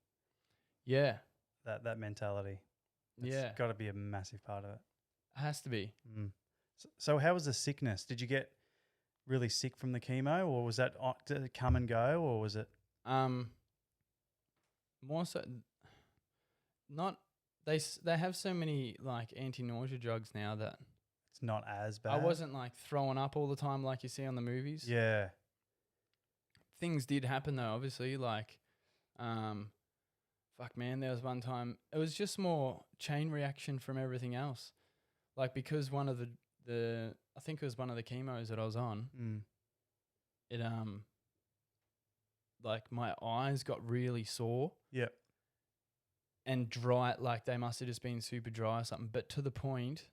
Yeah. That mentality. Yeah. Got to be a massive part of it. Has to be. Mm. So how was the sickness? Did you get really sick from the chemo, or was that did it come and go, or was it? More so, not they have so many like anti-nausea drugs now that It's not as bad. I wasn't like throwing up all the time like you see on the movies. Yeah. Things did happen though, obviously. Like, fuck man, there was one time it was just more chain reaction from everything else. Like because one of the I think it was one of the chemos that I was on. It like my eyes got really sore. Yep. And dry, like they must have just been super dry or something. But to the point,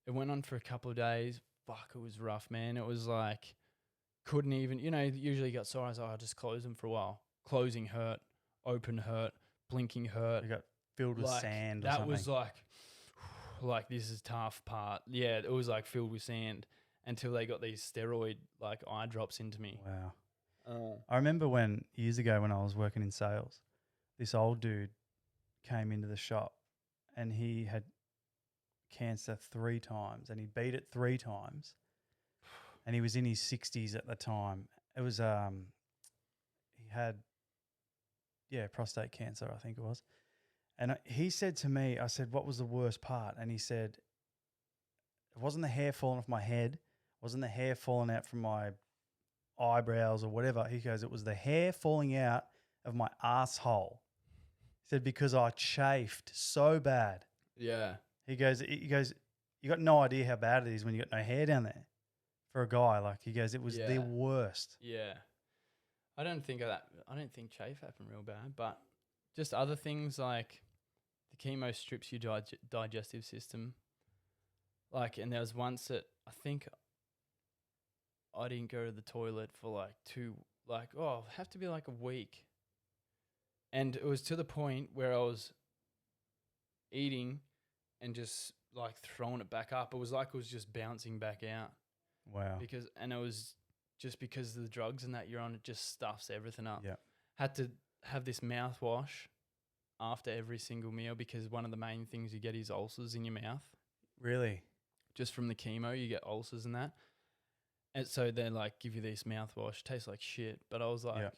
it went on for a couple of days. Fuck, it was rough, man. It was like, couldn't even, usually you got sore eyes, I'll just close them for a while. Closing hurt, open hurt, blinking hurt. You got filled with Like, sand or that something. was like, this is tough part. Yeah, it was like filled with sand until they got these steroid like eye drops into me. Wow. I remember years ago when I was working in sales, this old dude came into the shop and he had cancer 3 times and he beat it 3 times and he was in his 60s at the time. It was he had prostate cancer, I think it was. And he said to me, I said, what was the worst part? And he said, it wasn't the hair falling off my head, it wasn't the hair falling out from my eyebrows or whatever. He goes, it was the hair falling out of my asshole. He said, because I chafed so bad. Yeah. He goes, you got no idea how bad it is when you got no hair down there for a guy. Like he goes, it was the worst. Yeah. I don't think chafe happened real bad, but just other things like the chemo strips your digestive system. Like, and there was once that I think I didn't go to the toilet for have to be like a week. And it was to the point where I was eating and just like throwing it back up. It was like it was just bouncing back out. Wow. And it was just because of the drugs and that you're on, it just stuffs everything up. Yeah. Had to have this mouthwash after every single meal because one of the main things you get is ulcers in your mouth. Really? Just from the chemo, you get ulcers and that. And so they like give you this mouthwash, tastes like shit. But I was like,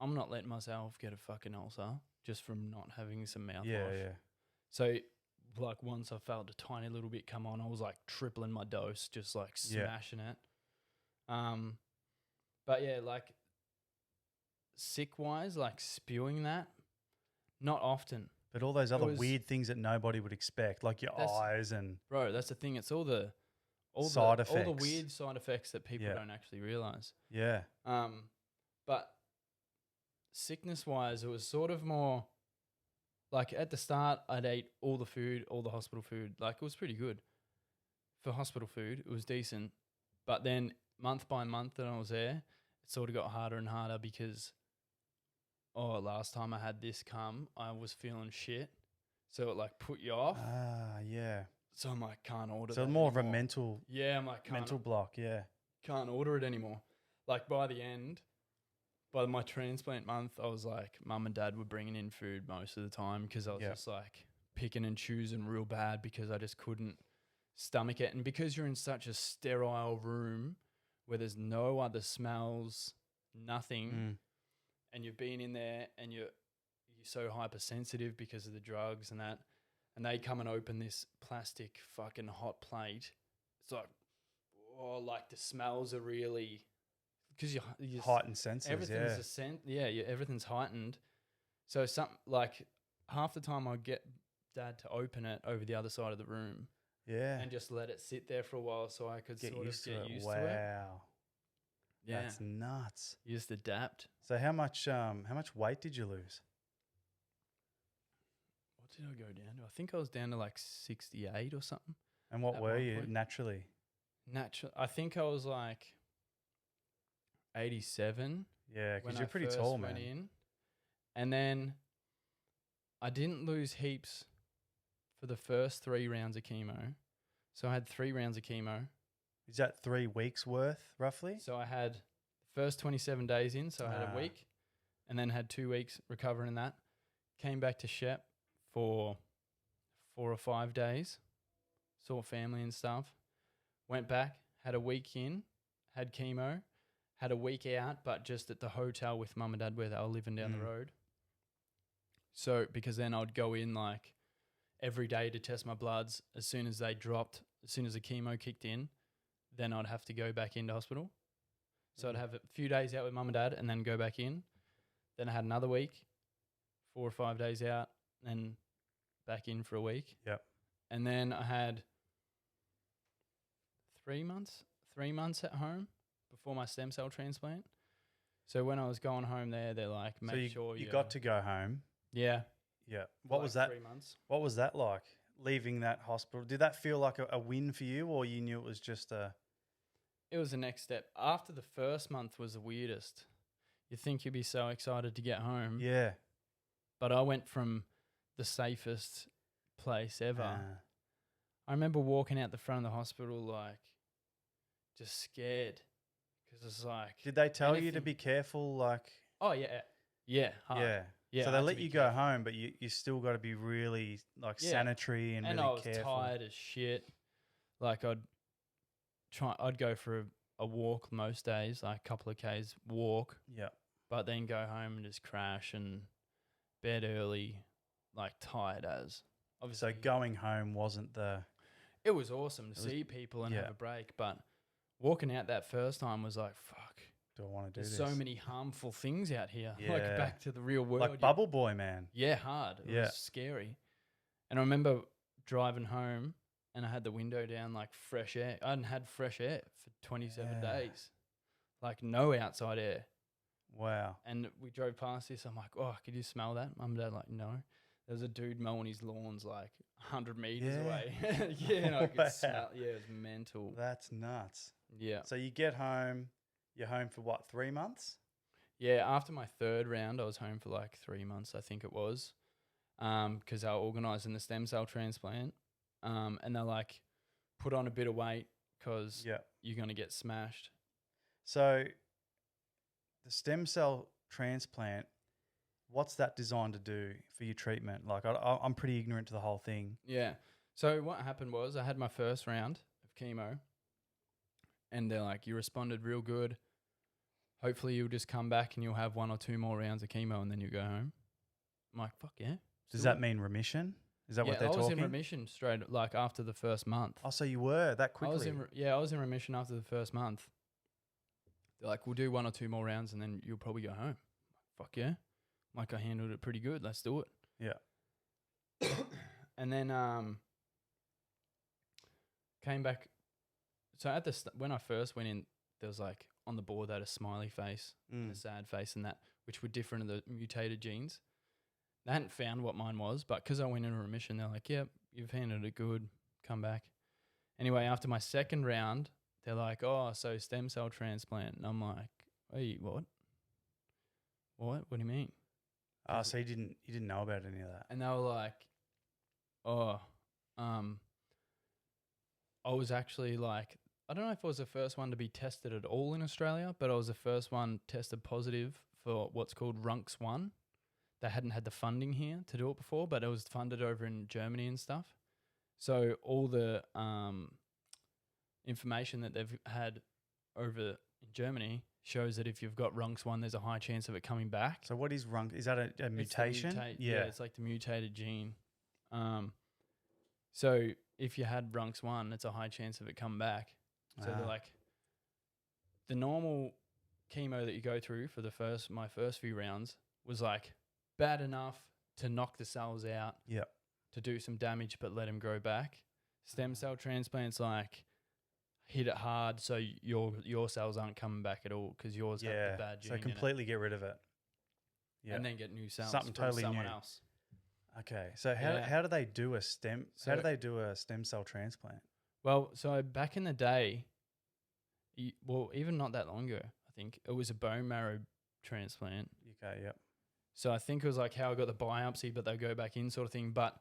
I'm not letting myself get a fucking ulcer just from not having some mouthwash. Yeah. So like once I felt a tiny little bit come on, I was like tripling my dose, just like smashing it. But yeah, like sick wise, like spewing that, not often. But all those other weird things that nobody would expect, like your eyes and bro, that's the thing. It's all the side effects, all the weird side effects that people don't actually realize. Yeah. But sickness wise, it was sort of more like at the start, I'd ate all the food, all the hospital food. Like it was pretty good for hospital food. It was decent, but then month by month that I was there, it sort of got harder and harder because oh, last time I had this come, I was feeling shit. So it like put you off. Yeah. So I'm like, can't order So that more of a anymore. mental Yeah, I'm like, mental block. Yeah. can't order it anymore. Like by the end, by my transplant month, I was like, mum and dad were bringing in food most of the time because I was Yep. just like picking and choosing real bad because I just couldn't stomach it. And because you're in such a sterile room where there's no other smells, nothing, Mm. and you've been in there and you're so hypersensitive because of the drugs and that, and they come and open this plastic fucking hot plate. It's like, oh, like the smells are really because you Heightened senses. everything's Yeah. a scent. Yeah, everything's heightened. So some like half the time I'd get dad to open it over the other side of the room Yeah. and just let it sit there for a while so I could Get sort used of to get it. used Wow. to it. Yeah, That's nuts. you just adapt. So how much weight did you lose? What did I go down to? I think I was down to like 68 or something. And what At were one you point. naturally? I think I was like 87 Yeah, when because I you're pretty first tall, went man. in. And then I didn't lose heaps for the first 3 rounds of chemo. So I had 3 rounds of chemo. Is that 3 weeks worth, roughly? So I had the first 27 days in, so I had a week, and then had 2 weeks recovering that. Came back to Shep for 4 or 5 days, saw family and stuff. Went back, had a week in, had chemo, had a week out, but just at the hotel with mum and dad where they were living down the road. So because then I'd go in like every day to test my bloods. As soon as they dropped, as soon as the chemo kicked in, then I'd have to go back into hospital. So I'd have a few days out with mum and dad and then go back in. Then I had another week, 4 or 5 days out, and back in for a week. Yep. And then I had 3 months at home before my stem cell transplant. So when I was going home there, they're like, make sure you got to go home. Yeah. Yeah. for What like was that? 3 months. What was that like? Leaving that hospital? Did that feel like a win for you, or you knew it was just a? It was the next step. After the first month was the weirdest. You think you'd be so excited to get home. Yeah. But I went from the safest place ever. Ah. I remember walking out the front of the hospital like just scared because it's like. Did they tell you to anything- be careful? Like. Oh yeah, yeah, hard. Yeah. Yeah, So I they had to let be you go careful. home, but you still got to be really like Yeah. sanitary and And really I was careful. tired as shit. Like I'd go for a walk most days, like a couple of Ks walk, Yeah. but then go home and just crash and bed early, like tired as. So Obviously, going home wasn't the. it was awesome to was- see people and yeah. have a break, but walking out that first time was like, fuck. Do I want to do There's this? so many harmful things out here. Yeah. Like back to the real world. Like Bubble Boy, man. Yeah, hard. It Yeah. was scary. And I remember driving home and I had the window down, like fresh air. I hadn't had fresh air for 27 Yeah. days. Like no outside air. Wow. And we drove past this. I'm like, oh, could you smell that? Mum and dad like, no. There's a dude mowing his lawns like 100 meters Yeah. away. Yeah, and I Wow. could smell. Yeah, it was mental. That's nuts. Yeah. So you get home. You're home for what? 3 months? Yeah, after my 3rd round, I was home for like 3 months, I think it was, because they were organising the stem cell transplant. And they're like, put on a bit of weight because Yeah. you're going to get smashed. So the stem cell transplant, what's that designed to do for your treatment? Like I'm pretty ignorant to the whole thing. Yeah. So what happened was I had my first round of chemo and they're like, you responded real good. Hopefully you'll just come back and you'll have 1 or 2 more rounds of chemo and then you go home. I'm like, fuck yeah. Does that mean remission? Is that what they're I was talking? in remission straight, like after the first month. Oh, so you were that quickly? I was in remission after the first month. They're like, we'll do 1 or 2 more rounds and then you'll probably go home. Fuck yeah. Like I handled it pretty good. Let's do it. Yeah. And then came back. So at when I first went in, there was like on the board they had a smiley face and a sad face and that, which were different of the mutated genes. They hadn't found what mine was, but because I went into remission, they're like, yep, you've handled it good. Come back. Anyway, after my 2nd round, they're like, oh, so stem cell transplant. And I'm like, wait, what? What? What do you mean? Oh, so you didn't know about any of that? And they were like, oh, I was actually like, I don't know if I was the first one to be tested at all in Australia, but I was the first one tested positive for what's called Runx 1. They hadn't had the funding here to do it before, but it was funded over in Germany and stuff. So all the information that they've had over in Germany shows that if you've got Runx 1, there's a high chance of it coming back. So what is Runx? Is that a It's the mutation? yeah, it's like the mutated gene. So if you had Runx 1, it's a high chance of it coming back. So they're like, the normal chemo that you go through for my first few rounds was like bad enough to knock the cells out, Yep. to do some damage, but let them grow back. Stem cell transplants like hit it hard, so your cells aren't coming back at all because yours have the bad gene. So completely get rid of it. Yeah, and then get new cells. Something from totally someone new. else. Okay, so how do they do a stem? So- How do they do a stem cell transplant? Well, so back in the day, even not that long ago, I think it was a bone marrow transplant. Okay, yep. So I think it was like how I got the biopsy, but they go back in sort of thing. But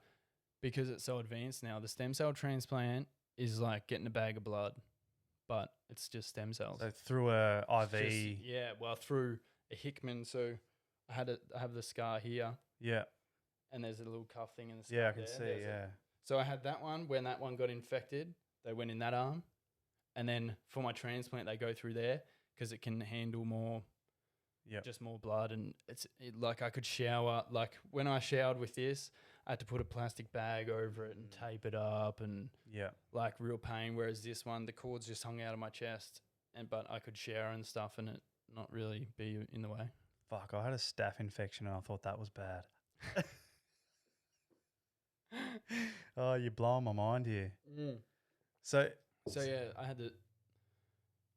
because it's so advanced now, the stem cell transplant is like getting a bag of blood, but it's just stem cells. So through a IV. Through a Hickman. So I have the scar here, Yeah, and there's a little cuff thing in the scar. yeah, I can there. see. There's Yeah, So I had that one. When that one got infected, they went in that arm. And then for my transplant, they go through there because it can handle more, just more blood. And like I could shower. Like when I showered with this, I had to put a plastic bag over it and tape it up and like real pain. Whereas this one, the cords just hung out of my chest, but I could shower and stuff and it not really be in the way. Fuck, I had a staph infection and I thought that was bad. Oh, you're blowing my mind here. So yeah, I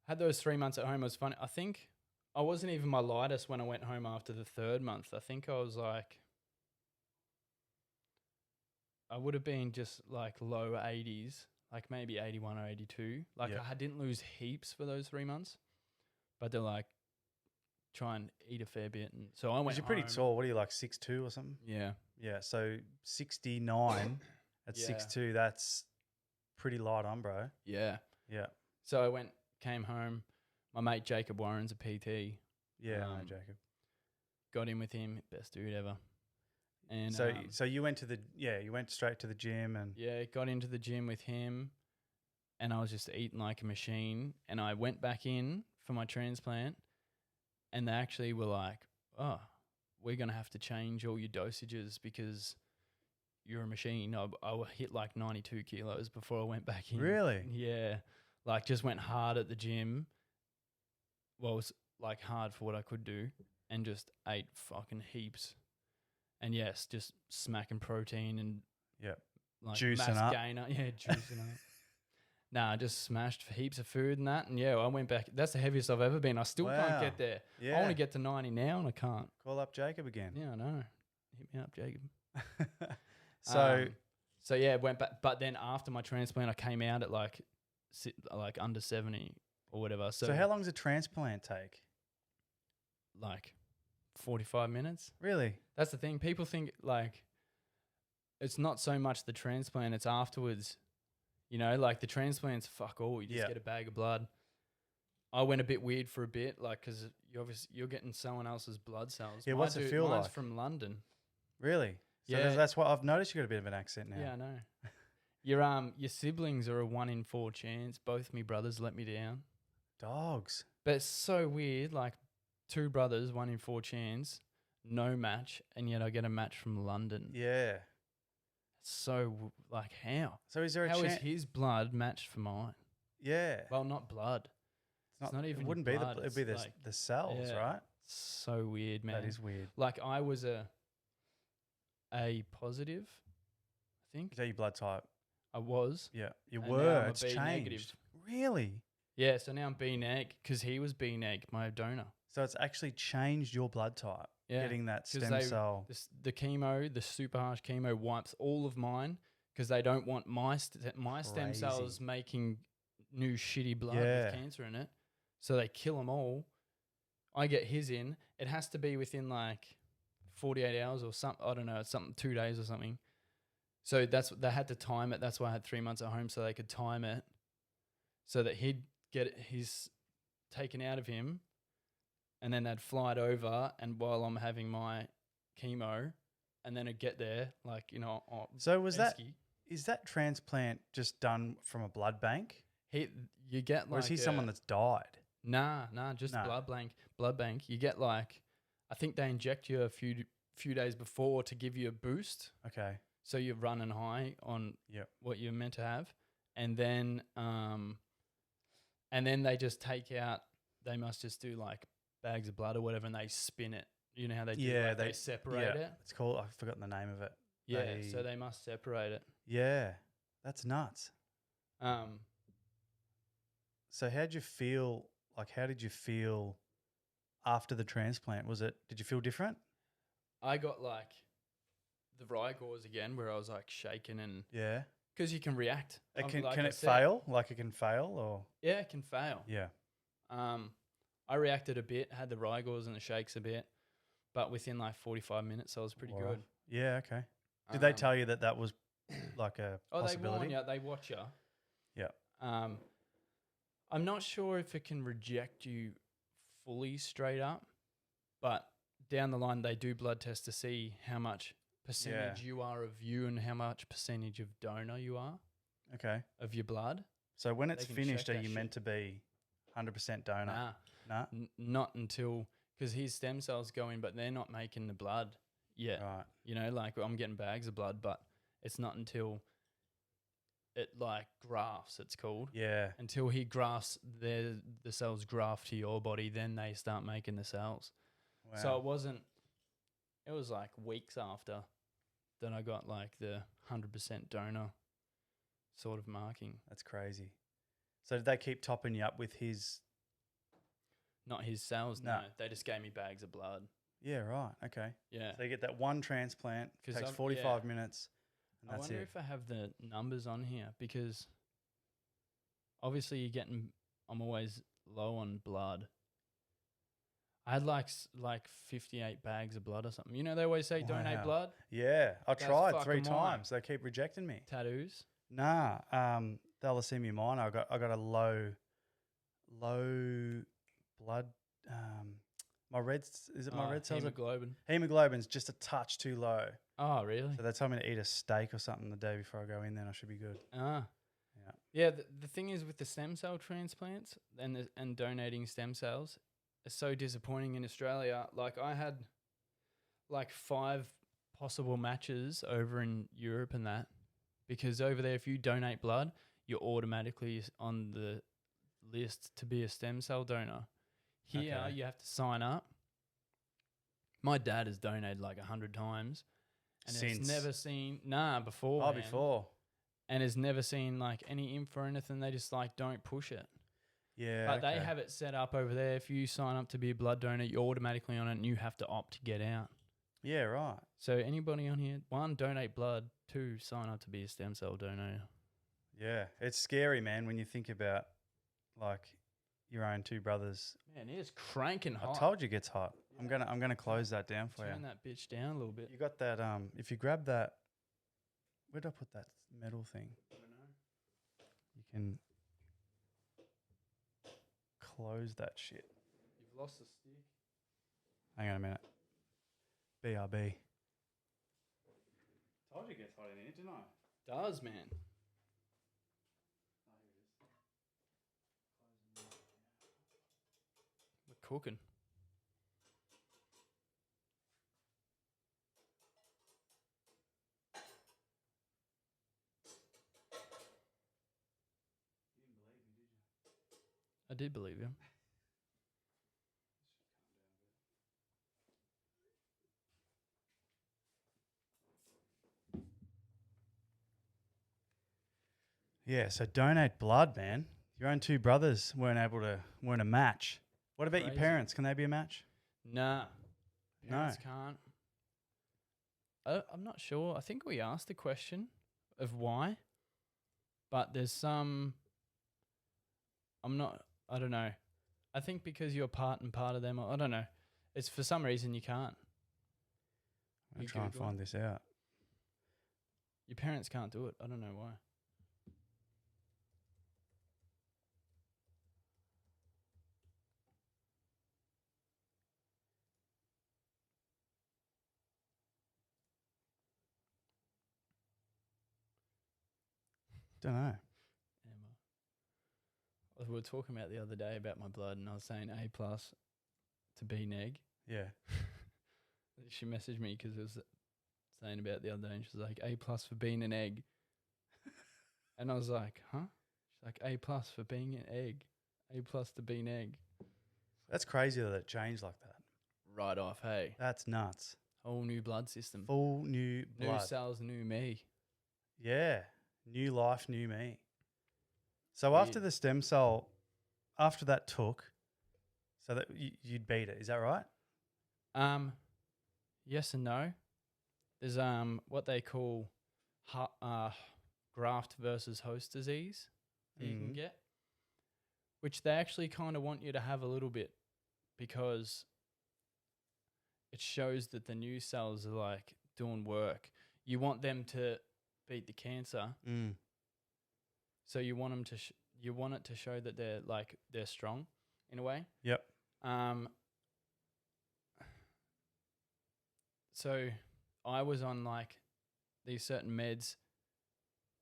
had those 3 months at home. It was funny. I think I wasn't even my lightest when I went home after the third month. I think I was like, I would have been just like low 80s, like maybe 81 or 82. Like I didn't lose heaps for those 3 months, but they're like, try and eat a fair bit. And so I went. You're pretty home. tall. What are you, like 6'2" or something? Yeah. Yeah. So 69 at 6'2", that's pretty light on, bro. Yeah. Yeah. So I came home. My mate Jacob Warren's a PT. Yeah, I know Jacob. Got in with him, best dude ever. And so you went you went straight to the gym and got into the gym with him, and I was just eating like a machine. And I went back in for my transplant, and they actually were like, "Oh, we're gonna have to change all your dosages because you're a machine." I hit like 92 kilos before I went back in. Really? Yeah, like just went hard at the gym. Well, it was like hard for what I could do, and just ate fucking heaps. And yes, just smacking protein and like juicing mass up. gainer. Yeah, juicing up. Nah, I just smashed heaps of food and that. And yeah, I went back. That's the heaviest I've ever been. I still can't get there. Yeah. I want to get to 90 now and I can't. Call up Jacob again. Yeah, I know. Hit me up, Jacob. So yeah, went back. But then after my transplant, I came out at like under 70 or whatever. So how long does a transplant take? Like 45 minutes. Really? That's the thing. People think like it's not so much the transplant, it's afterwards. You know, like the transplant's fuck all. You just get a bag of blood. I went a bit weird for a bit, like because you're getting someone else's blood cells. Yeah, what's it feel mine's like? from London. Really? So Yeah. that's what I've noticed. You got a bit of an accent now. Yeah, I know. Your siblings are a 1 in 4 chance. Both me brothers let me down. Dogs. But it's so weird. Like 2 brothers, 1 in 4 chance, no match, and yet I get a match from London. Yeah. So like how? So is there a How chance? is his blood matched for mine? Yeah. Well, not blood. It's not even It wouldn't blood, be it'd be it's the cells, yeah. right? So weird, man. That is weird. Like I was a positive, I think. Is that your blood type? I was. Yeah. You And were. now I'm a It's B changed. negative. Really? Yeah, so now I'm B neg because he was B neg, my donor. So it's actually changed your blood type. Yeah, Getting that 'cause stem cell. The chemo, the super harsh chemo wipes all of mine because they don't want my stem cells Crazy. making new shitty blood Yeah. with cancer in it. So they kill them all. I get his in. It has to be within like 48 hours or something. I don't know, something 2 days or something. So they had to time it. That's why I had 3 months at home, so they could time it, so that he'd get his taken out of him, and then they'd fly it over, and while I'm having my chemo, and then it'd get there, like, you know. So is Esky. that transplant just done from a blood bank? You get like, Or is he someone that's died? Nah, just Nah. blood bank. You get like, I think they inject you a few days before to give you a boost, Okay. so you're running high on Yep. what you're meant to have, and then they just take out. They must just do like bags of blood or whatever, and they spin it. You know how they do? Yeah, Like they separate yeah. it. It's called, I've forgotten the name of it. Yeah, They- so they must separate it. Yeah. That's nuts. So how'd you feel? Like, how did you feel after the transplant? Did you feel different? I got like the Rigors again, where I was like shaking, and Yeah. because you can react. Can Like I it said, fail? Like it can fail or? Yeah, it can fail. Yeah. I reacted a bit, had the Rigors and the shakes a bit, but within like 45 minutes, I was pretty All right. good. Yeah. Okay. Did they tell you that was like a Oh, they possibility? warn you. They watch you. Yeah. I'm not sure if it can reject you fully straight up, but down the line they do blood tests to see how much percentage you are of you and how much percentage of donor you are Okay. of your blood. So when it's can finished, check are that you meant to be 100% donor? Nah. Not until, because his stem cells go in, but they're not making the blood yet. Right. You know, like I'm getting bags of blood, but it's not until it like grafts, it's called. Yeah. Until he grafts, the cells graft to your body, then they start making the cells. Wow. So it was like weeks after that I got like the 100% donor sort of marking. That's crazy. So did they keep topping you up with his? Not his cells, No. no. They just gave me bags of blood. Yeah. Right. Okay. Yeah. So you get that one transplant. 'Cause Takes I've- 45 yeah. minutes. And I that's wonder it. if I have the numbers on here, because obviously I'm always low on blood. I had like 58 bags of blood or something. You know, they always say donate Wow. blood, Yeah. I That's tried 3 fucking mine. times. They keep rejecting me. tattoos. Nah. Thalassemia minor. I got a low blood. My my red cells? Hemoglobin. Hemoglobin's just a touch too low. Oh, really? So they told me to eat a steak or something the day before I go in. Then I should be good. Ah. Yeah. Yeah, the thing is with the stem cell transplants and donating stem cells, it's so disappointing in Australia. Like I had like 5 possible matches over in Europe and that, because over there if you donate blood, you're automatically on the list to be a stem cell donor. Here Okay. you have to sign up. My dad has donated like 100 times and has Since? never seen before. Oh, man. before. And has never seen like any info or anything. They just like don't push it. Yeah. But they okay. have it set up over there. If you sign up to be a blood donor, you're automatically on it and you have to opt to get out. Yeah. Right. So anybody on here, 1, donate blood. 2, sign up to be a stem cell donor. Yeah. It's scary, man, when you think about like your own 2 brothers. Man, it is cranking hot. I told you it gets hot. I'm gonna close that down for Turn you. that bitch down a little bit. You got that? If you grab that, where'd I put that metal thing? You can close that shit. You've lost the stick. Hang on a minute. BRB. Told you it gets hot in here, didn't I? Does, man. We're cooking. I did believe you. Yeah, so donate blood, man. Your own 2 brothers weren't a match. What about your Crazy. parents? Can they be a match? Nah. No. Parents can't. I'm not sure. I think we asked the question of why, but there's some. I don't know. I think because you're part of them. I don't know. It's for some reason you can't. I'm You try and Google it. find this out. Your parents can't do it. I don't know why. Don't know. Emma. We were talking about the other day about my blood, and I was saying A plus to B neg. Yeah. She messaged me because it was saying about the other day, and she was like, A plus for being an egg. And I was like, huh? She's like, A plus for being an egg. A plus to be an egg. That's crazy that it changed like that. Right off, hey. That's nuts. Whole new blood system. Full new blood. New cells, new me. Yeah. New life, new me. So Weird. after the stem cell, after that took, so that you'd beat it. Is that right? Yes and no. There's what they call graft versus host disease that you can get, which they actually kind of want you to have a little bit because it shows that the new cells are like doing work. You want them to beat the cancer, so you want them to you want it to show that they're strong in a way. Yep. So I was on like these certain meds.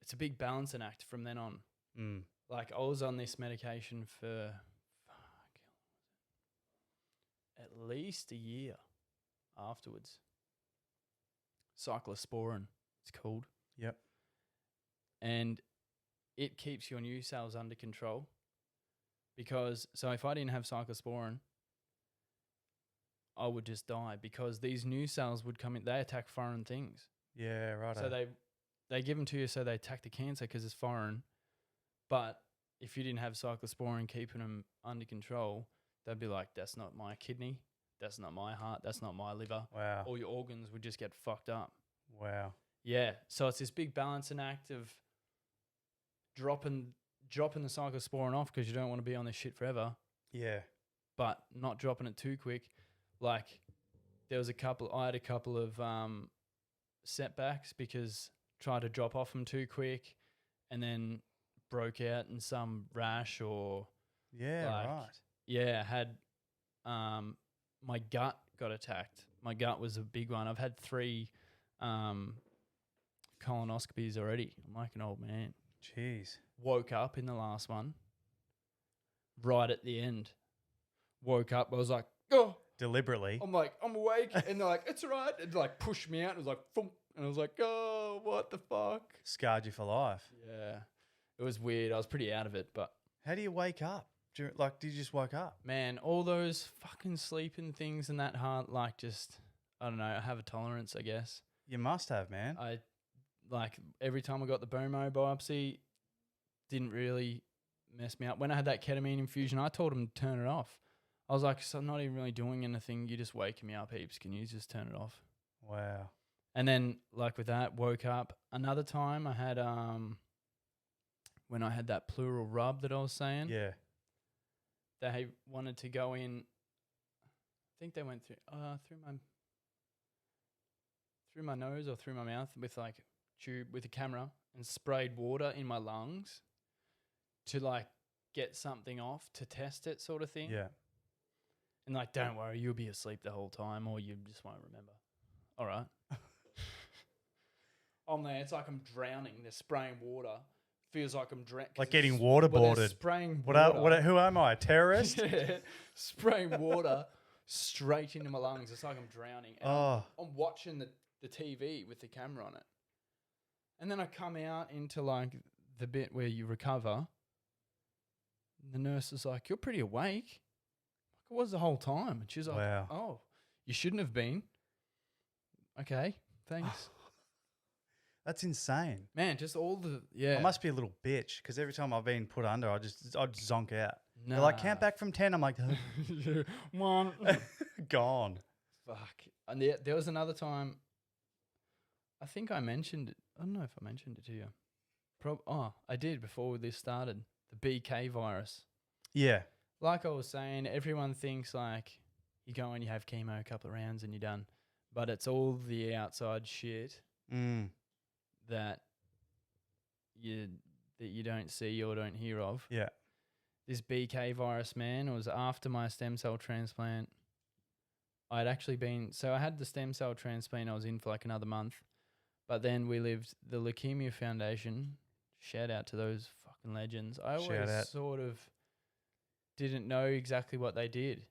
It's a big balancing act from then on. Like I was on this medication for at least a year afterwards. Cyclosporin, it's called. Yep. And it keeps your new cells under control. Because, so if I didn't have cyclosporin, I would just die because these new cells would come in, they attack foreign things. Yeah, right. So they give them to you so they attack the cancer because it's foreign. But if you didn't have cyclosporin keeping them under control, they'd be like, that's not my kidney, that's not my heart, that's not my liver. Wow. All your organs would just get fucked up. Wow. Yeah. So it's this big balancing act of dropping the cyclosporin off because you don't want to be on this shit forever, Yeah. but not dropping it too quick. Like I had a couple of setbacks because tried to drop off them too quick and then broke out in some rash or Yeah, like, right. yeah, had my gut got attacked. My gut was a big one. I've had 3 colonoscopies already. I'm like an old man. Jeez. Woke up in the last one right at the end. Woke up, I was like, oh, Deliberately. I'm like, I'm awake. And they're like, it's all right. It like pushed me out. It was like, thump. And I was like, oh, what the fuck? Scarred you for life. Yeah. It was weird. I was pretty out of it. But How do you wake up? Did you just wake up? man, all those fucking sleeping things and that hard, like just, I don't know, I have a tolerance, I guess. You must have, man. I, like, every time I got the bone marrow biopsy, didn't really mess me up. When I had that ketamine infusion, I told him to turn it off. I was like, so I'm not even really doing anything. You're just waking me up heaps. Can you just turn it off? Wow. And then, like with that, woke up. Another time I had, when I had that pleural rub that I was saying, Yeah. they wanted to go in. I think they went through my nose or through my mouth with like tube with a camera and sprayed water in my lungs to like get something off to test it, sort of thing. Yeah. And like, don't worry, you'll be asleep the whole time, or you just won't remember. All right. I'm there. It's like I'm drowning. They're spraying water. Feels like I'm drowning. Like getting waterboarded. Spraying water. Who am I? A terrorist? Yeah, spraying water straight into my lungs. It's like I'm drowning. And I'm watching the TV with the camera on it. And then I come out into like the bit where you recover. And the nurse is like, you're pretty awake. Like, I was the whole time. And she's like, Wow. oh, you shouldn't have been. Okay, thanks. That's insane. Man, just all the, yeah. I must be a little bitch because every time I've been put under, I'd zonk out. Nah. They're like, count back from 10. I'm like, 1. gone. Fuck. And there was another time, I think I mentioned it. I don't know if I mentioned it to you. I did before this started. The BK virus. Yeah. Like I was saying, everyone thinks like you go and you have chemo a couple of rounds and you're done. but it's all the outside shit Mm. that you don't see or don't hear of. Yeah. This BK virus, man, was after my stem cell transplant. I had the stem cell transplant. I was in for like another month, but then the Leukemia Foundation. Shout out to those fucking legends. I Shout always out. sort of didn't know exactly what they did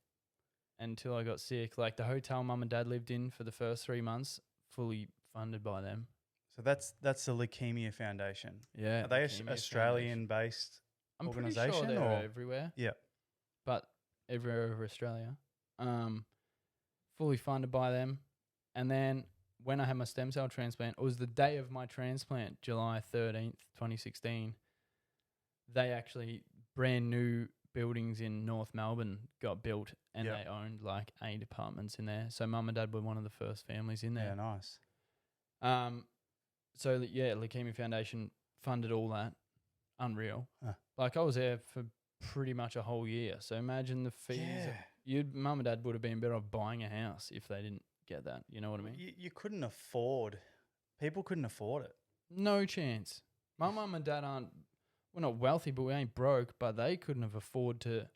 until I got sick. Like the hotel mum and dad lived in for the first 3 months, fully funded by them. So that's the Leukemia Foundation. Yeah, Are they Leukemia Australian based? I'm pretty organisation sure they're or- everywhere. Yeah. But everywhere over Australia. Fully funded by them. And then when I had my stem cell transplant, it was the day of my transplant, July 13th, 2016. They actually, brand new buildings in North Melbourne got built and Yep. they owned like 8 apartments in there. So mum and dad were one of the first families in Yeah, there. nice. So Leukemia Foundation funded all that. Unreal. Huh. Like I was there for pretty much a whole year. So imagine the fees. Yeah. Mum and dad would have been better off buying a house if they didn't get that. You know what I mean? You couldn't afford. People couldn't afford it. No chance. My mum and dad we're not wealthy, but we ain't broke. But they couldn't have afford to,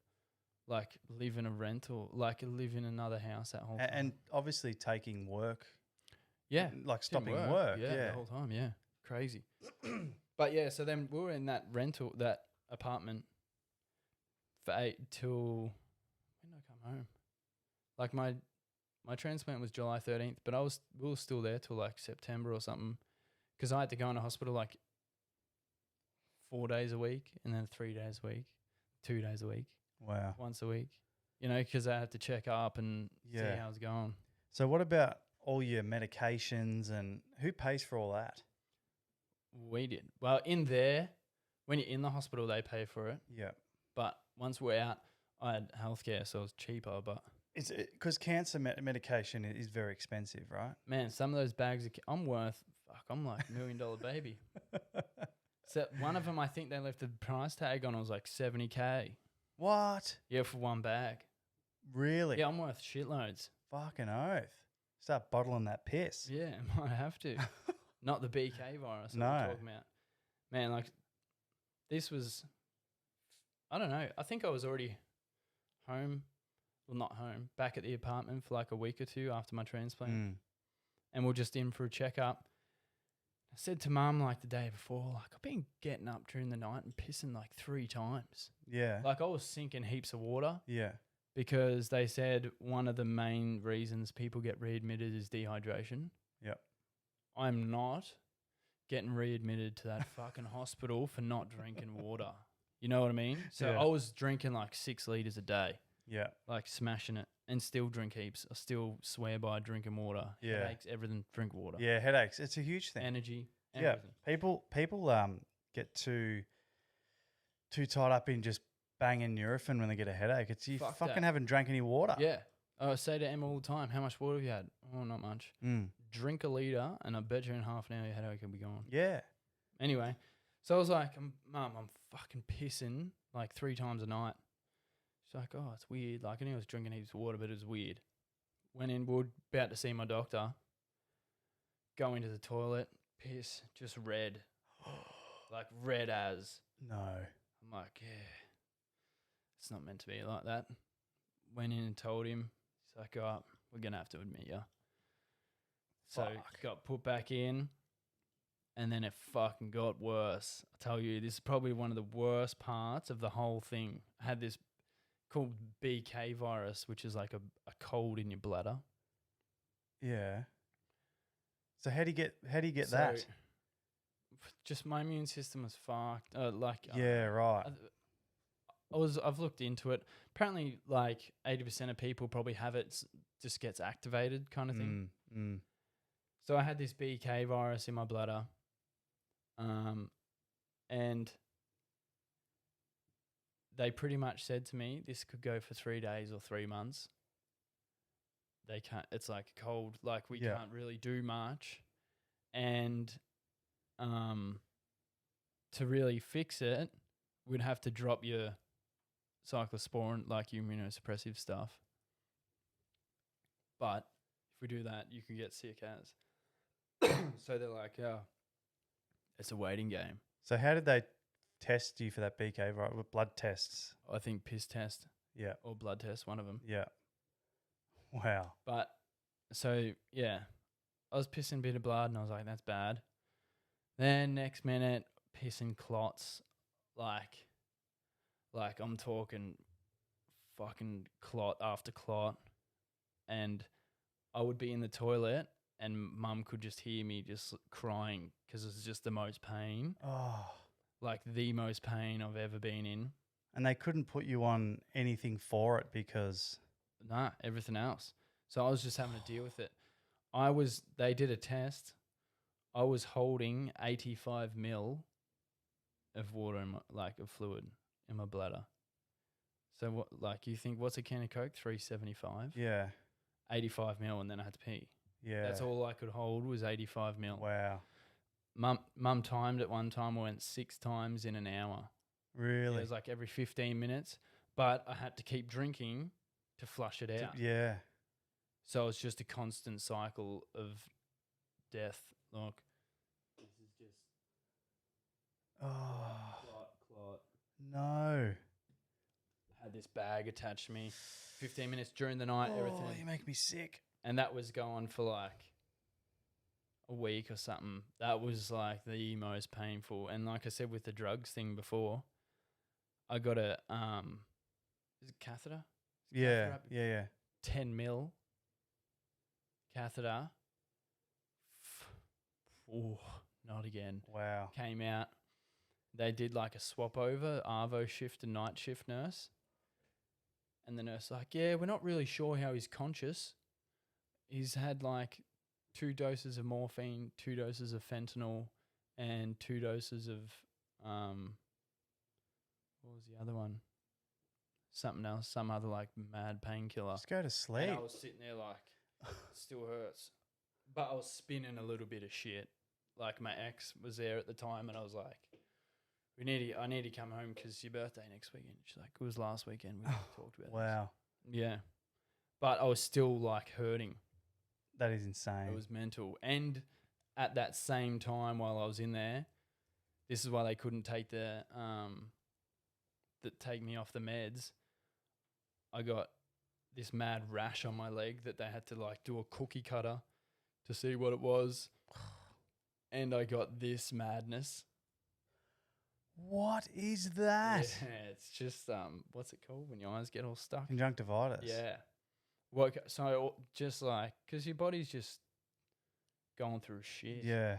like, live in a rental, like live in another house that whole time. And obviously taking work. yeah, Like didn't stopping work. Yeah, Yeah. the whole time. Yeah, crazy. But yeah, so then we were in that apartment for 8 till when did I come home? Like my transplant was July 13th, but we were still there till like September or something, because I had to go into hospital like 4 days a week, and then 3 days a week, 2 days a week, Wow. once a week. You know, because I had to check up and see Yeah. how it's going. So what about all your medications and who pays for all that? We did well in there. When you're in the hospital, they pay for it. Yeah. But once we're out, I had healthcare, so it was cheaper. But It's because cancer medication is very expensive, right? man, some of those bags, I'm like $1 million baby. So one of them, I think they left the price tag on. It was like $70K. What? Yeah, for one bag. Really? Yeah, I'm worth shitloads. Fucking oath. Start bottling that piss. Yeah, might have to. Not the BK virus. No. I'm talking about. Man, like this was. I don't know. I think I was already home. Well, not home. Back at the apartment for like a week or two after my transplant. Mm. And we're just in for a checkup. I said to mum like the day before, like I've been getting up during the night and pissing like 3 times. Yeah. Like I was sinking heaps of water Yeah. because they said one of the main reasons people get readmitted is dehydration. Yep. I'm not getting readmitted to that fucking hospital for not drinking water. You know what I mean? So Yeah. I was drinking like 6 liters a day, Yeah. like smashing it, and still drink heaps. I still swear by drinking water. Yeah. Headaches, everything, drink water. Yeah. Headaches. It's a huge thing. Energy, Yeah. everything. People get too tied up in just banging Nurofen when they get a headache. It's you Fuck fucking that. haven't drank any water. Yeah. I say to Emma all the time, how much water have you had? Oh, not much. Mm. Drink a litre, and I bet you in half an hour your headache will be gone. Yeah. Anyway, so I was like, Mum, I'm fucking pissing like 3 times a night. She's like, oh, it's weird. Like, I knew I was drinking heaps of water, but it was weird. Went in, we were about to see my doctor. Go into the toilet, piss, just red. Like, red as. No. I'm like, yeah, it's not meant to be like that. Went in and told him. He's like, oh, we're going to have to admit you. So Fuck. got put back in, and then it fucking got worse. I tell you, this is probably one of the worst parts of the whole thing. I had this called BK virus, which is like a cold in your bladder. Yeah. So how do you get So, that? Just my immune system was fucked. Yeah, right. I've looked into it. Apparently, like 80% of people probably have it. Just gets activated, kind of thing. So I had this BK virus in my bladder, and they pretty much said to me, this could go for 3 days or 3 months. They can't. It's like cold. Like we Yeah. can't really do much, and to really fix it, we'd have to drop your cyclosporin, like your immunosuppressive stuff. But we do that, you can get sick as. So they're like, yeah, it's a waiting game. So how did they test you for that BK? Right, with blood tests. I think piss test Yeah, or blood test, one of them. yeah. Wow. But so yeah, I was pissing a bit of blood, and I was like, that's bad. Then next minute, pissing clots, like I'm talking fucking clot after clot, and I would be in the toilet, and Mum could just hear me just crying because it was just the most pain, Oh, like the most pain I've ever been in. and they couldn't put you on anything for it because Nah, everything else. So I was just having to deal with it. They did a test. I was holding 85 mil of water in of fluid in my bladder. So what, you think, what's a can of Coke? 375. yeah, 85 mil, and then I had to pee. yeah. That's all I could hold was 85 mil. Wow. Mum timed at one time. I went 6 times in an hour. Really? It was like every 15 minutes, but I had to keep drinking to flush it out. Yeah. So it's just a constant cycle of death. Look, this is just Oh, clot. no. Had this bag attached to me. 15 minutes during the night, Oh, everything. you make me sick. And that was going for like a week or something. That was like the most painful. And like I said with the drugs thing before, I got a is it catheter? Yeah, Catheter? yeah. 10 mil catheter. Oh, not again. Wow. Came out. They did like a swap over, Arvo shift and night shift nurse. And the nurse like, yeah, we're not really sure how he's conscious. He's had like 2 doses of morphine, 2 doses of fentanyl, and 2 doses of what was the other one? Something else, some other like mad painkiller. Just go to sleep. And I was sitting there like, still hurts. But I was spinning a little bit of shit. Like my ex was there at the time, and I was like, I need to come home because your birthday next weekend. She's like, it was last weekend. We talked about Wow. this. Yeah. But I was still like hurting. That is insane. It was mental. And at that same time while I was in there, this is why they couldn't take take me off the meds. I got this mad rash on my leg that they had to like do a cookie cutter to see what it was. And I got this madness. What is that? Yeah, it's just what's it called when your eyes get all stuck? Conjunctivitis. Yeah. Well, so just like, because your body's just going through shit. Yeah.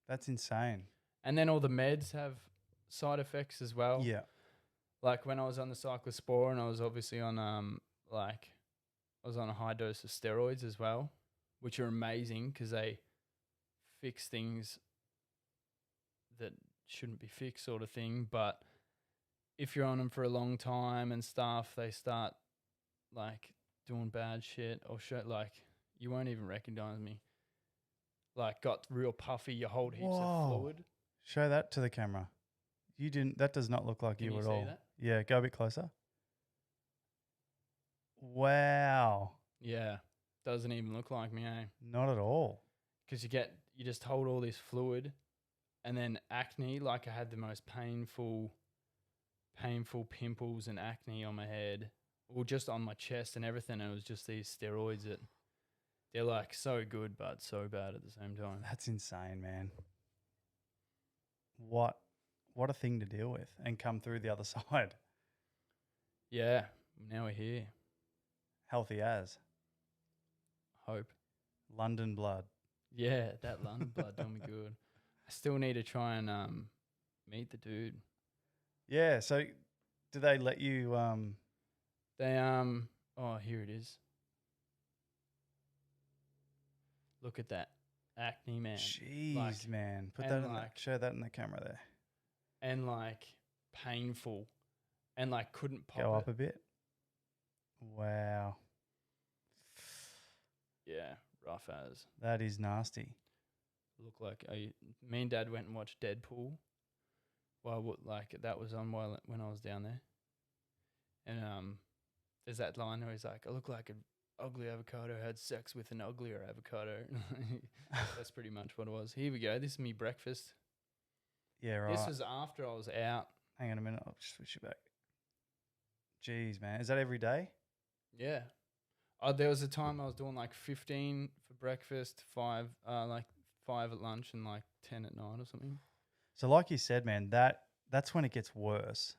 That's insane. And then all the meds have side effects as well. Yeah. Like when I was on the cyclosporin, I was obviously on I was on a high dose of steroids as well, which are amazing because they fix things that shouldn't be fixed, sort of thing. But if you're on them for a long time and stuff, they start like doing bad shit or shit. Like you won't even recognize me. Like got real puffy. You hold heaps of fluid. Show that to the camera. You didn't. That does not look like Can you you at see all. that? Yeah, go a bit closer. Wow. Yeah, doesn't even look like me, eh? Not at all. Because you just hold all this fluid, and then acne. Like I had the most painful pimples and acne on my head, or just on my chest and everything. And it was just these steroids that they're like so good but so bad at the same time. That's insane, man. What a thing to deal with and come through the other side. Yeah, now we're here. Healthy as. Hope. London blood. Yeah, that London blood done me good. I still need to try and meet the dude. Yeah, so do they let you They oh, here it is. Look at that acne, man. Jeez, Like, man. Put and that in like- show that in the camera there. And like painful, and like couldn't pop Go it. up a bit. Wow. Yeah, rough as. That is nasty. Look like me and Dad went and watched Deadpool. Well, like that was on when I was down there, and there's that line where he's like, ugly avocado had sex with an uglier avocado. That's pretty much what it was. Here we go. This is me breakfast. Yeah, right. This was after I was out. Hang on a minute. I'll just switch it back. Jeez, man. Is that every day? Yeah. There was a time I was doing like 15 for breakfast, 5 at lunch, and like 10 at night or something. So like you said, man, that's when it gets worse.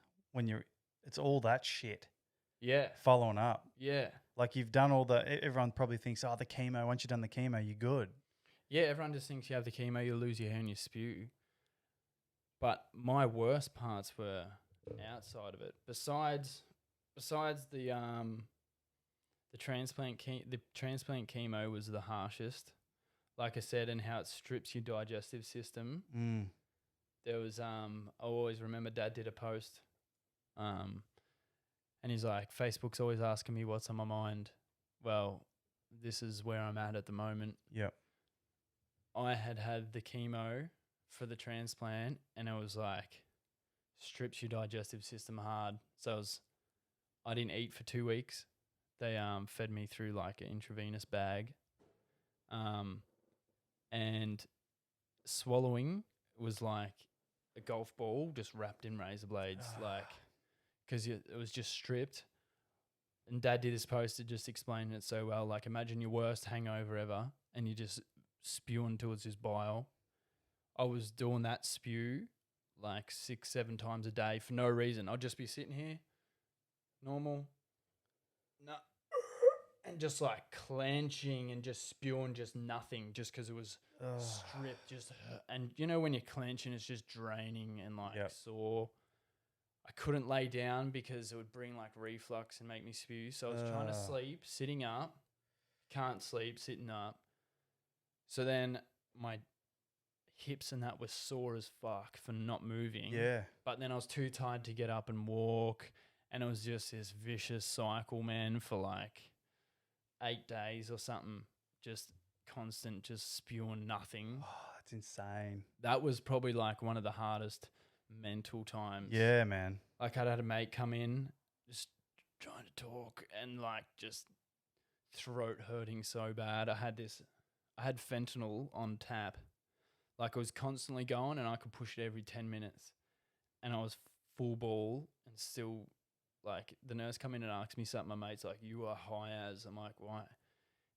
It's all that shit Yeah. following up. Yeah. Like you've done everyone probably thinks, oh, the chemo, once you've done the chemo, you're good. Yeah, everyone just thinks you have the chemo, you lose your hair and you spew. But my worst parts were outside of it. Besides the transplant chemo was the harshest. Like I said, and how it strips your digestive system. Mm. There was I always remember Dad did a post, and he's like, Facebook's always asking me what's on my mind. Well, this is where I'm at the moment. Yep. I had the chemo for the transplant, and it was like strips your digestive system hard. So I didn't eat for 2 weeks. They fed me through like an intravenous bag, and swallowing was like a golf ball just wrapped in razor blades, like because it was just stripped. And Dad did this post to just explain it so well. Like, imagine your worst hangover ever, and you just spewing towards his bile. I was doing that spew like 6-7 times a day for no reason. I'd just be sitting here, normal, no, and just like clenching and just spewing just nothing, just because it was stripped. And you know when you're clenching, it's just draining and like sore. I couldn't lay down because it would bring like reflux and make me spew. So I was trying to sleep, sitting up. Can't sleep, sitting up. So then my hips and that were sore as fuck for not moving. Yeah. But then I was too tired to get up and walk. And it was just this vicious cycle, man, for like 8 days or something. Just constant, just spewing nothing. Oh, that's insane. That was probably like one of the hardest mental times. Yeah, man. Like I'd had a mate come in just trying to talk and like just throat hurting so bad. I had fentanyl on tap. Like it was constantly going and I could push it every 10 minutes. And I was full ball and still like the nurse come in and asked me something. My mate's like, you are high as. I'm like, why?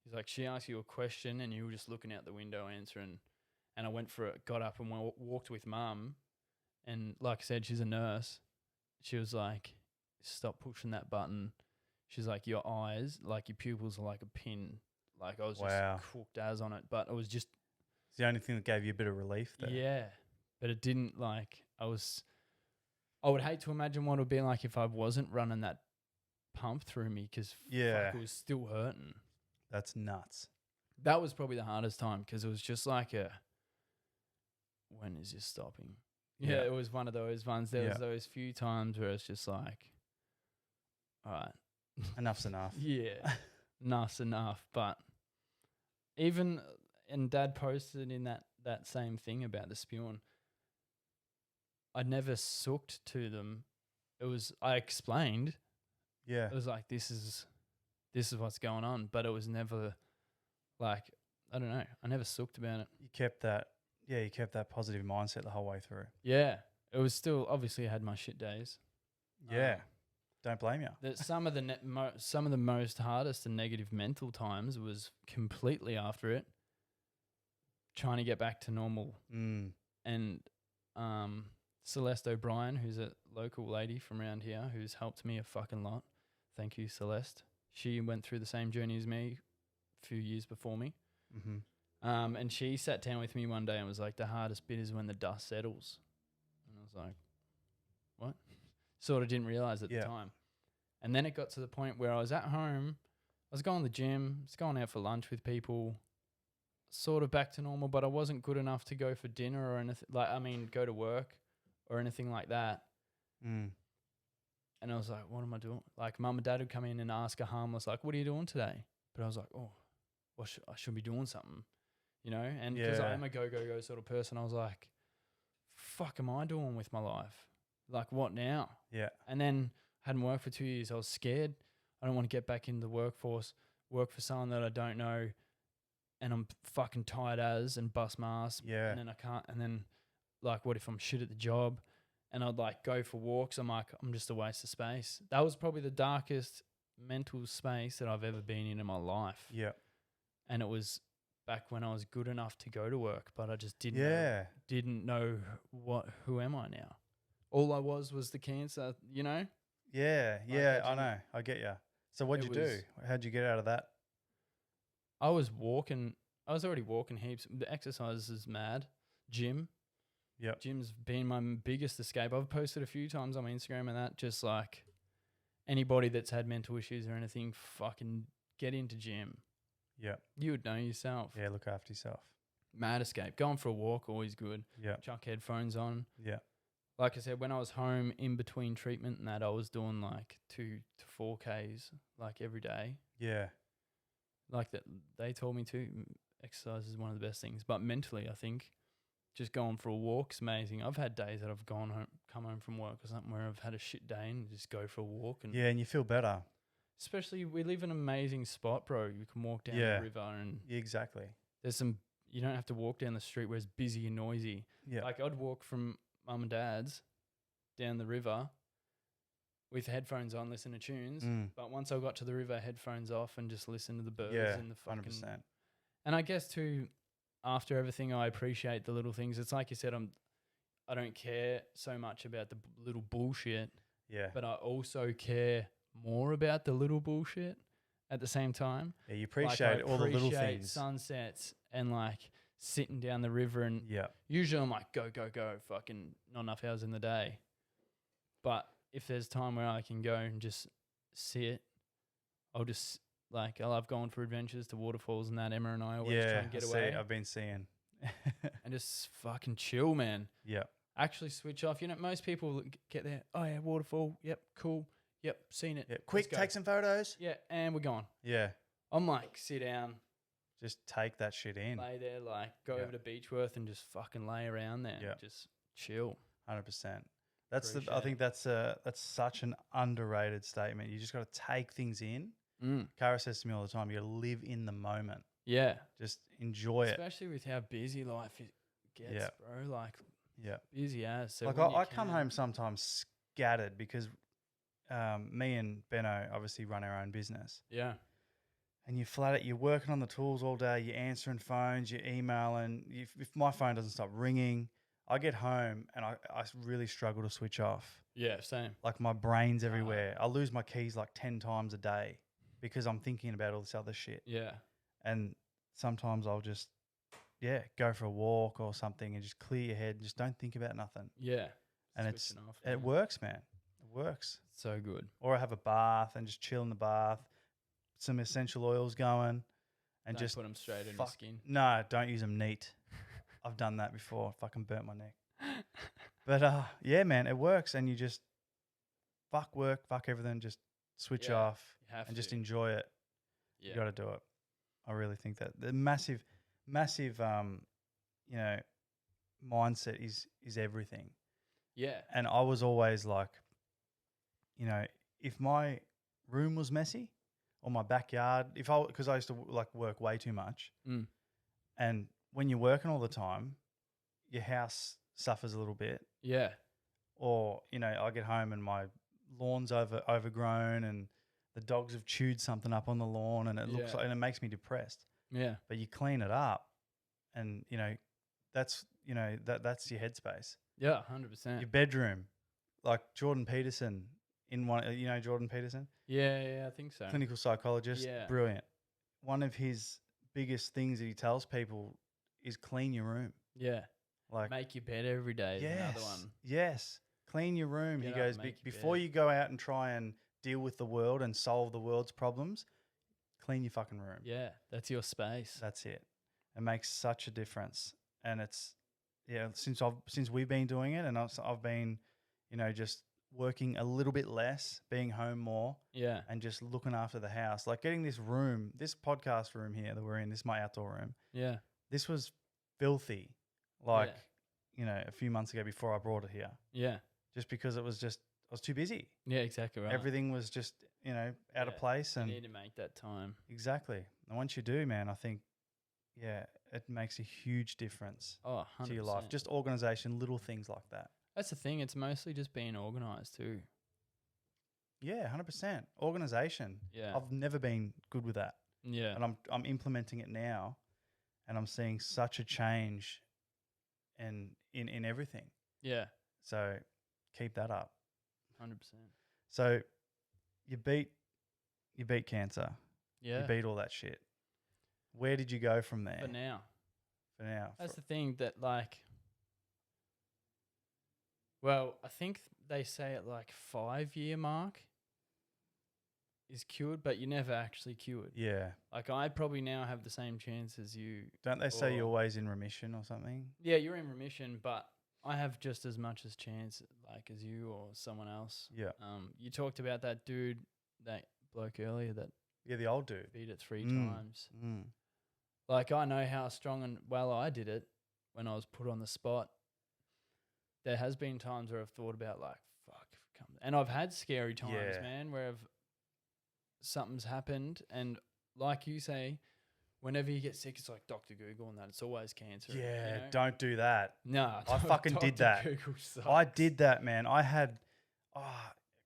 He's like, she asked you a question and you were just looking out the window answering. And I went for it, got up and walked with Mum. And like I said, she's a nurse. She was like, stop pushing that button. She's like, your eyes, like your pupils are like a pin. Like I was just cooked as on it. But it was just... It's the only thing that gave you a bit of relief there. Yeah. But it didn't like... I would hate to imagine what it would be like if I wasn't running that pump through me because it was still hurting. That's nuts. That was probably the hardest time because it was just like when is this stopping? Yeah, it was one of those ones. There was those few times where it's just like, all right. Enough's enough. Yeah, enough's enough. But even, and Dad posted in that same thing about the spewing, I never sooked to them. I explained. Yeah. It was like, this is what's going on. But it was never like, I don't know. I never sooked about it. You kept that positive mindset the whole way through. Yeah. It was still, obviously I had my shit days. Yeah. Don't blame you. Some of the most hardest and negative mental times was completely after it, trying to get back to normal. Mm. And Celeste O'Brien, who's a local lady from around here, who's helped me a fucking lot. Thank you, Celeste. She went through the same journey as me a few years before me. Mm-hmm. And she sat down with me one day and was like, the hardest bit is when the dust settles. And I was like, what? Sort of didn't realize at the time. And then it got to the point where I was at home, I was going to the gym, I was going out for lunch with people, sort of back to normal, but I wasn't good enough to go for dinner or anything, go to work or anything like that. Mm. And I was like, what am I doing? Like, Mum and Dad would come in and ask a harmless, like, what are you doing today? But I was like, oh, well, I should be doing something, you know? And because I am a go sort of person, I was like, fuck am I doing with my life? Like, what now? Yeah. And then hadn't worked for 2 years. I was scared. I don't want to get back in the workforce work for someone that I don't know, and I'm fucking tired as and bust my ass, Yeah. and then I can't, and then like, what if I'm shit at the job, and I'd like go for walks? I'm like, I'm just a waste of space. That was probably the darkest mental space that I've ever been in my life, Yeah. and it was back when I was good enough to go to work, but I just didn't Yeah. know who am I now. All I was the cancer, you know. Yeah. Like, Yeah. I I know. I get you. So what'd It you do? was- How'd you get out of that? I was walking. I was already walking heaps. The exercise is mad. Gym. Yep. Gym's been my biggest escape. I've posted a few times on Instagram and that, just like anybody that's had mental issues or anything, fucking get into gym. Yep. You would know yourself. Yeah. Look after yourself. Mad escape. Going for a walk, always good. Yeah. Chuck headphones on. Yeah. Like I said, when I was home in between treatment and that, I was doing like 2 to 4 Ks like every day. Yeah. Like that, they told me to. Exercise is one of the best things. But mentally, I think just going for a walk is amazing. I've had days that I've come home from work or something where I've had a shit day and just go for a walk. And Yeah. And you feel better. especially, we live in an amazing spot, bro. You can walk down Yeah. the river and Yeah, exactly. there's some. You don't have to walk down the street where it's busy and noisy. Yeah. Like I'd walk from mum and dad's down the river with headphones on, listen to tunes. Mm. But once I got to the river, headphones off and just listen to the birds Yeah. and the fucking. 100%. And I guess too, after everything, I appreciate the little things. It's like you said, I don't care so much about the little bullshit, Yeah. but I also care more about the little bullshit at the same time. Yeah. You Like, I appreciate all the little appreciate things. sunsets and like sitting down the river, and Yeah. usually I'm like, go, fucking not enough hours in the day. But if there's time where I can go and just sit, I'll just like, I love going for adventures to waterfalls and that. Emma and I always try Yeah. and get I see. away I've been seeing. and just fucking chill, man. Yeah. Actually switch off. You know, most people get there. Oh yeah, waterfall. Yep, cool. Yep, seen it. Yeah. Let's Quick, go. take some photos. Yeah, and we're gone. Yeah. I'm like, sit down, Just take that shit in. lay there, like go Yeah. over to Beechworth and just fucking lay around there. Yeah. Just chill. 100%. That's I Appreciate think that's such an underrated statement. You just got to take things in. Mm. Kara says to me all the time, you got to live in the moment. Yeah. Just enjoy it. Especially with how busy life gets, Yeah. bro. Like Yeah. busy as. So Like when you I come can- home sometimes scattered because me and Benno obviously run our own business. Yeah. And you're working on the tools all day, you're answering phones, you're emailing. If my phone doesn't stop ringing, I get home and I really struggle to switch off. Yeah, same. Like my brain's everywhere. I lose my keys like 10 times a day because I'm thinking about all this other shit. Yeah. And sometimes I'll just, go for a walk or something and just clear your head and just don't think about nothing. Yeah. And Switching off, it man. works, man. It works. So good. Or I have a bath and just chill in the bath, some essential oils going and Don't just put them straight in your fuck- skin. No, don't use them neat. I've done that before. Fucking burnt my neck. But yeah, man, it works. And you just fuck work, fuck everything, just switch Yeah, off You have and to. just enjoy it. Yeah. You got to do it. I really think that the massive, mindset is everything. Yeah. And I was always like, if my room was messy or my backyard, because I used to like work way too much, Mm. and when you're working all the time, your house suffers a little bit. Yeah. Or I get home and my lawn's overgrown and the dogs have chewed something up on the lawn and it looks Yeah. like, and it makes me depressed. Yeah. But you clean it up, and that's that's your headspace. Yeah. 100%. Your bedroom, like Jordan Peterson in one. Jordan Peterson, Yeah. I think so. clinical psychologist, Yeah. brilliant. One of his biggest things that he tells people is clean your room. Yeah. Like Make your bed every day is yes, another one. yes, clean your room. Get He up, goes make your before bed." you go out and try and deal with the world and solve the world's problems. Clean your fucking room. Yeah. That's your space. That's it. It makes such a difference, and it's since we've been doing it, and I've been, just working a little bit less, being home more, Yeah. and just looking after the house. Like getting this room, this podcast room here that we're in. This is my outdoor room. Yeah. This was filthy, like a few months ago before I brought it here, Yeah. just because I was too busy. Yeah. Exactly right. Everything was just out of Yeah, place. You And need to make that time. exactly. And once you do, man, I think, it makes a huge difference Oh, 100%. to your life. Just organization, little things like that. That's the thing. It's mostly just being organized too. Yeah, 100%. Organization. Yeah. I've never been good with that. Yeah. And I'm implementing it now, and I'm seeing such a change in everything. Yeah. So keep that up. 100%. So you beat cancer. Yeah. You beat all that shit. Where did you go from there? But now, For now. that's the thing that well, I think they say at 5-year mark is cured, but you're never actually cured. Yeah. I probably now have the same chance as you. Don't they say Or- you're always in remission or something? Yeah, you're in remission, but I have just as much as chance as you or someone else. Yeah. You talked about that dude, that bloke earlier that Yeah, the old dude. beat it 3 Mm. times. Mm. I know how strong and well I did it when I was put on the spot. There has been times where I've thought about fuck, and I've had scary times, Yeah. man, where something's happened, and like you say, whenever you get sick, it's like Dr. Google and that. It's always cancer. Yeah, you know? don't do that. Nah, I fucking did that. Google sucks. I did that, man. I had a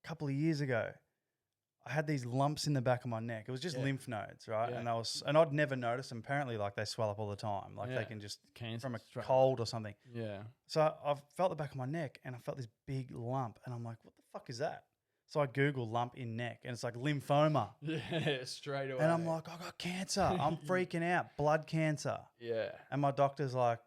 couple of years ago, I had these lumps in the back of my neck. It was just Yeah. lymph nodes, right? Yeah. And I'd never noticed them. Apparently, they swell up all the time. They Yeah. can just Cancer from a straight up. cold or something. Yeah. So I felt the back of my neck, and I felt this big lump, and I'm like, what the fuck is that? So I Google lump in neck, and it's like lymphoma. Yeah, straight away. And I'm like, I got cancer. I'm freaking out. Blood cancer. yeah. And my doctor's like,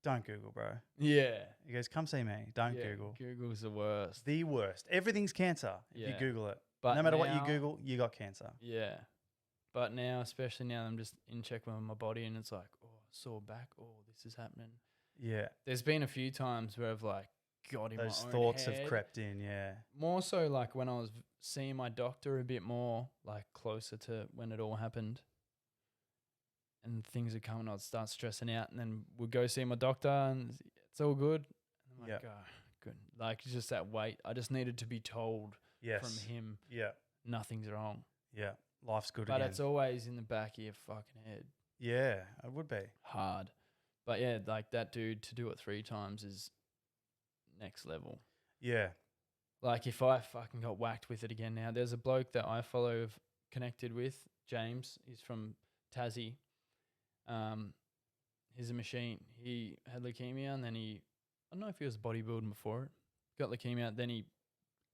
don't Google, bro. Yeah. He goes, come see me. Don't Yeah, Google. Google's the worst. The worst. Everything's cancer if you Yeah. Google it. But no matter what you now- Google, you got cancer. Yeah. But now, especially now, I'm just in check with my body, and it's like, oh, sore back. Oh, this is happening. Yeah. There's been a few times where I've got in Those my own thoughts head. have crept in. Yeah. More so when I was seeing my doctor a bit more, closer to when it all happened. And things are coming, I'd start stressing out, and then we'd go see my doctor, and it's all good. And I'm like, Yep. oh, good. It's just that weight. I just needed to be told Yes. from him Yeah. nothing's wrong. Yeah. Life's good But again. it's always in the back of your fucking head. Yeah, it would be. Hard. But yeah, that dude to do it 3 times is next level. Yeah. If I fucking got whacked with it again now, there's a bloke that I follow, connected with, James. He's from Tassie. He's a machine. He had leukemia, and then I don't know if he was bodybuilding before it. Got leukemia, then he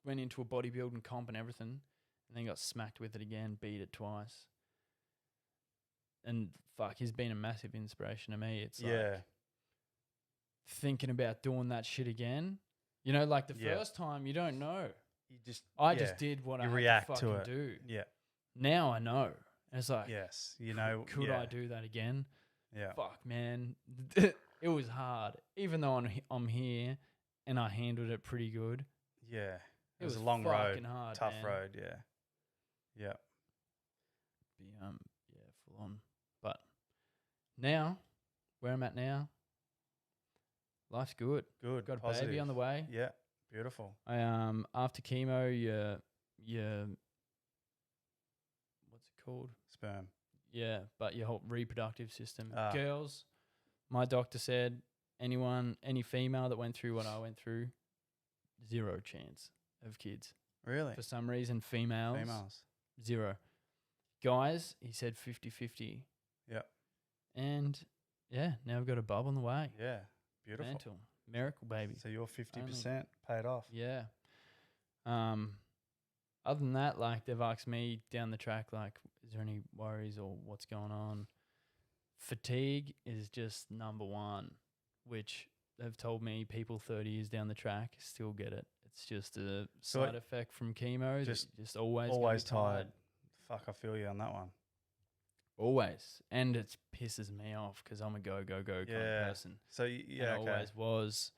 went into a bodybuilding comp and everything, and then got smacked with it again, beat it twice. And fuck, he's been a massive inspiration to me. It's thinking about doing that shit again. The Yeah. first time, you don't know. You just I just did what You I had react to to fucking it. do. Yeah. Now I know. And it's like, Yes. could yeah. I do that again? Yeah. Fuck, man. It was hard. Even though I'm here and I handled it pretty good. Yeah. It It was was a long fucking road. hard, Tough man. road, yeah. Yeah. Full on. But now, where I'm at now, life's good. Good. Got a positive. baby on the way. Yeah. Beautiful. I after chemo, your what's it called? Sperm. Yeah, but your whole reproductive system. Ah. Girls, my doctor said any female that went through what I went through, 0 chance of kids. Really? For some reason, females, 0. Guys, he said 50-50. Yep. And yeah, now we've got a bub on the way. Yeah. Beautiful. Mental. Miracle baby. So you're 50% paid off. Yeah. Other than that, they've asked me down the track, is there any worries or what's going on? Fatigue is just number one, which they've told me people 30 years down the track still get it. It's just a side effect from chemo. Just always gonna be Always tired. Fuck, I feel you on that one. Always. And it pisses me off because I'm a go kind of person. So And yeah, I okay. always was.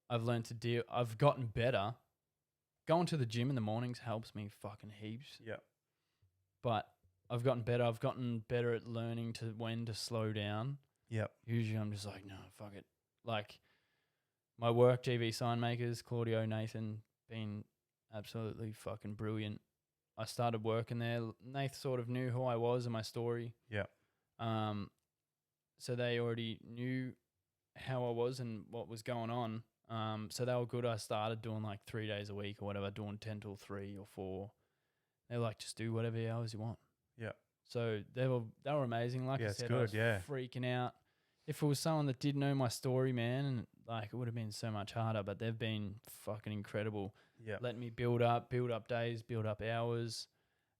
I've learned to deal. I've gotten better. Going to the gym in the mornings helps me fucking heaps. Yep. But I've gotten better. I've gotten better at learning when to slow down. Yep. Usually I'm just like, no, fuck it. My work, GV sign makers, Claudio, Nathan, been absolutely fucking brilliant. I started working there. Nath sort of knew who I was and my story. Yeah. So they already knew how I was and what was going on. So they were good. I started doing like 3 days a week or whatever, doing 10 till 3 or 4. They were like, just do whatever hours you want. Yeah. So they were amazing. Like Yeah, I it's said, good, I was yeah. freaking out. If it was someone that did know my story, man, and like it would have been so much harder, but they've been fucking incredible. Yeah. Let me build up days, build up hours.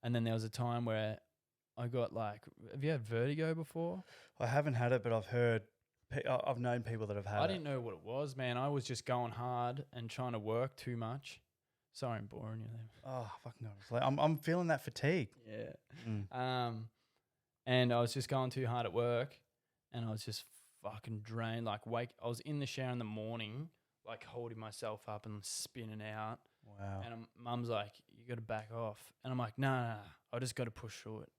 And then there was a time where I got like, have you had vertigo before? I haven't had it, but I've heard, I've known people that have had it. I didn't know what it was, man. I was just going hard and trying to work too much. Sorry, I'm boring you there. Oh, fuck no. It's like, I'm feeling that fatigue. Yeah. And I was just going too hard at work and I was just fucking drained. Like I was in the shower in the morning, like holding myself up and spinning out. Wow. And Mum's like, you got to back off. And I'm like, no, I just got to push through it.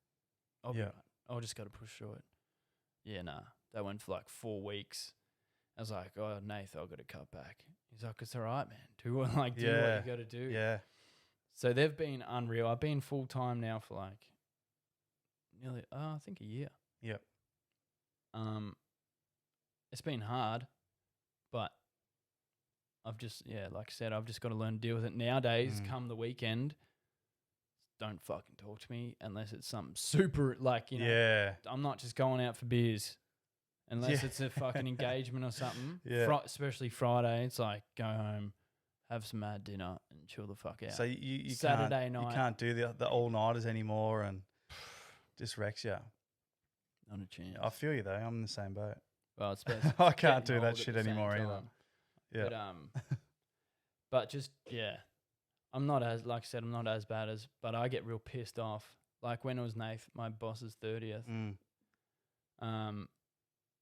I'll be right. I'll just got to push through it. Yeah, nah. That went for like 4 weeks. I was like, oh, Nath, I've got to cut back. He's like, it's all right, man. Do what you got to do. Yeah. So they've been unreal. I've been full-time now for like nearly, I think a year. Yep. It's been hard, but I've just, like I said, I've just got to learn to deal with it. Nowadays, come the weekend, don't fucking talk to me unless it's something super, like, you know. Yeah. I'm not just going out for beers unless it's a fucking engagement or something. Yeah. Especially Friday, it's like go home, have some mad dinner and chill the fuck out. So you Saturday can't, night. you can't do the all-nighters anymore and just wrecks you. Not a chance. I feel you, though. I'm in the same boat. Well, it's I can't getting do that old at shit the same anymore either. time. Yeah. But just, I'm not as, like I said, I'm not as bad as, but I get real pissed off. Like when it was Nath, my boss's 30th. Emma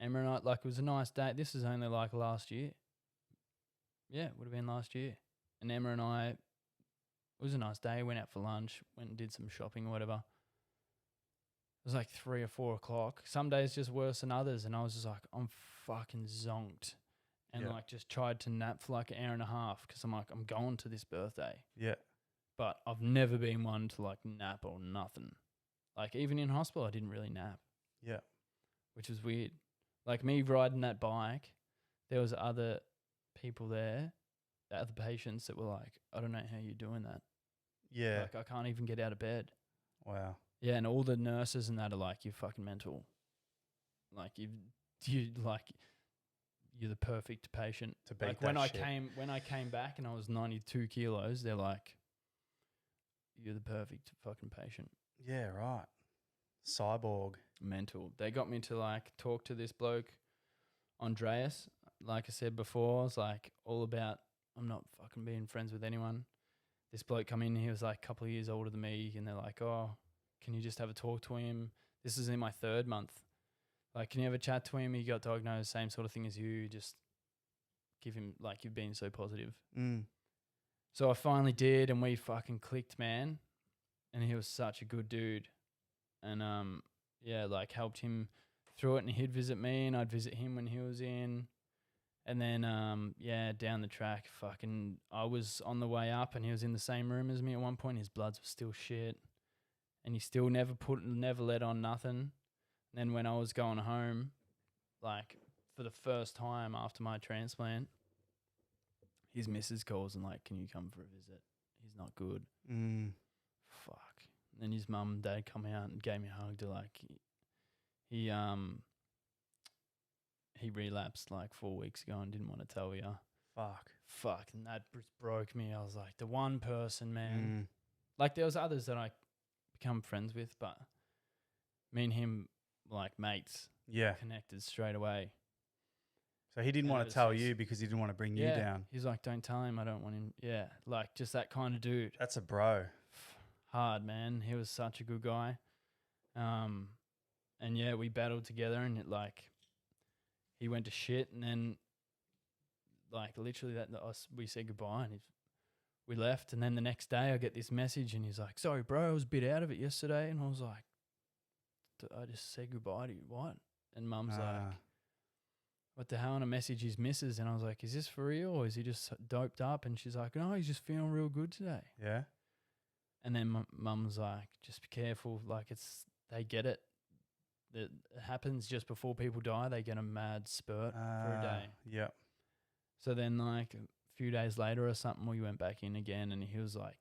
and I, like it was a nice day. This is only like last year. Yeah, it would have been last year. And Emma and I, it was a nice day. Went out for lunch, went and did some shopping or whatever. It was like 3 or 4 o'clock. Some days just worse than others. And I was just like, I'm fucking zonked. And like just tried to nap for like an hour and a half because I'm like, I'm going to this birthday. Yeah. But I've never been one to like nap or nothing. Like even in hospital, I didn't really nap. Yeah. Which was weird. Like me riding that bike, there was other people there, the other patients that were like, I don't know how you're doing that. Yeah. Like I can't even get out of bed. Wow. Yeah, and all the nurses and that are like, you're fucking mental. Like you're the perfect patient. To beat like that when shit. when I came back and I was 92 kilos, they're like, you're the perfect fucking patient. Yeah, right. Cyborg. Mental. They got me to like talk to this bloke, Andreas. Like I said before, I was like all about, I'm not fucking being friends with anyone. This bloke come in, he was like a couple of years older than me, and they're like, oh, can you just have a talk to him? This is in my 3rd month. Like, can you have a chat to him? He got diagnosed, same sort of thing as you. Just give him, like, you've been so positive. So I finally did, and we fucking clicked, man. And he was such a good dude. And, like, helped him through it, and he'd visit me, and I'd visit him when he was in. And then, down the track, fucking, I was on the way up, and he was in the same room as me at one point. His bloods were still shit. And he still never let on nothing. And then when I was going home, like for the first time after my transplant, his missus calls and like, can you come for a visit? He's not good. Fuck. And then his mum and dad come out and gave me a hug to like, he relapsed like 4 weeks ago and didn't want to tell you. Fuck. And that broke me. I was like, the one person, man. Like there was others that I become friends with, but me and him like mates. Yeah. Connected straight away. So he didn't And want it to was tell just- you because he didn't want to bring you down. He's like, don't tell him. I don't want him. Yeah. Like just that kind of dude. That's a bro. Hard, man. He was such a good guy. And yeah, we battled together and it like, he went to shit and then like literally we said goodbye and we left. And then the next day I get this message and he's like, sorry, bro, I was a bit out of it yesterday. And I was like, I just said goodbye to you. What? And Mum's like, what the hell? And I message his missus and I was like, is this for real or is he just doped up? And she's like, no, he's just feeling real good today. Yeah. And then mum was like, just be careful. Like they get it. It happens just before people die. They get a mad spurt for a day. Yeah. So then like a few days later or something, we went back in again and he was like,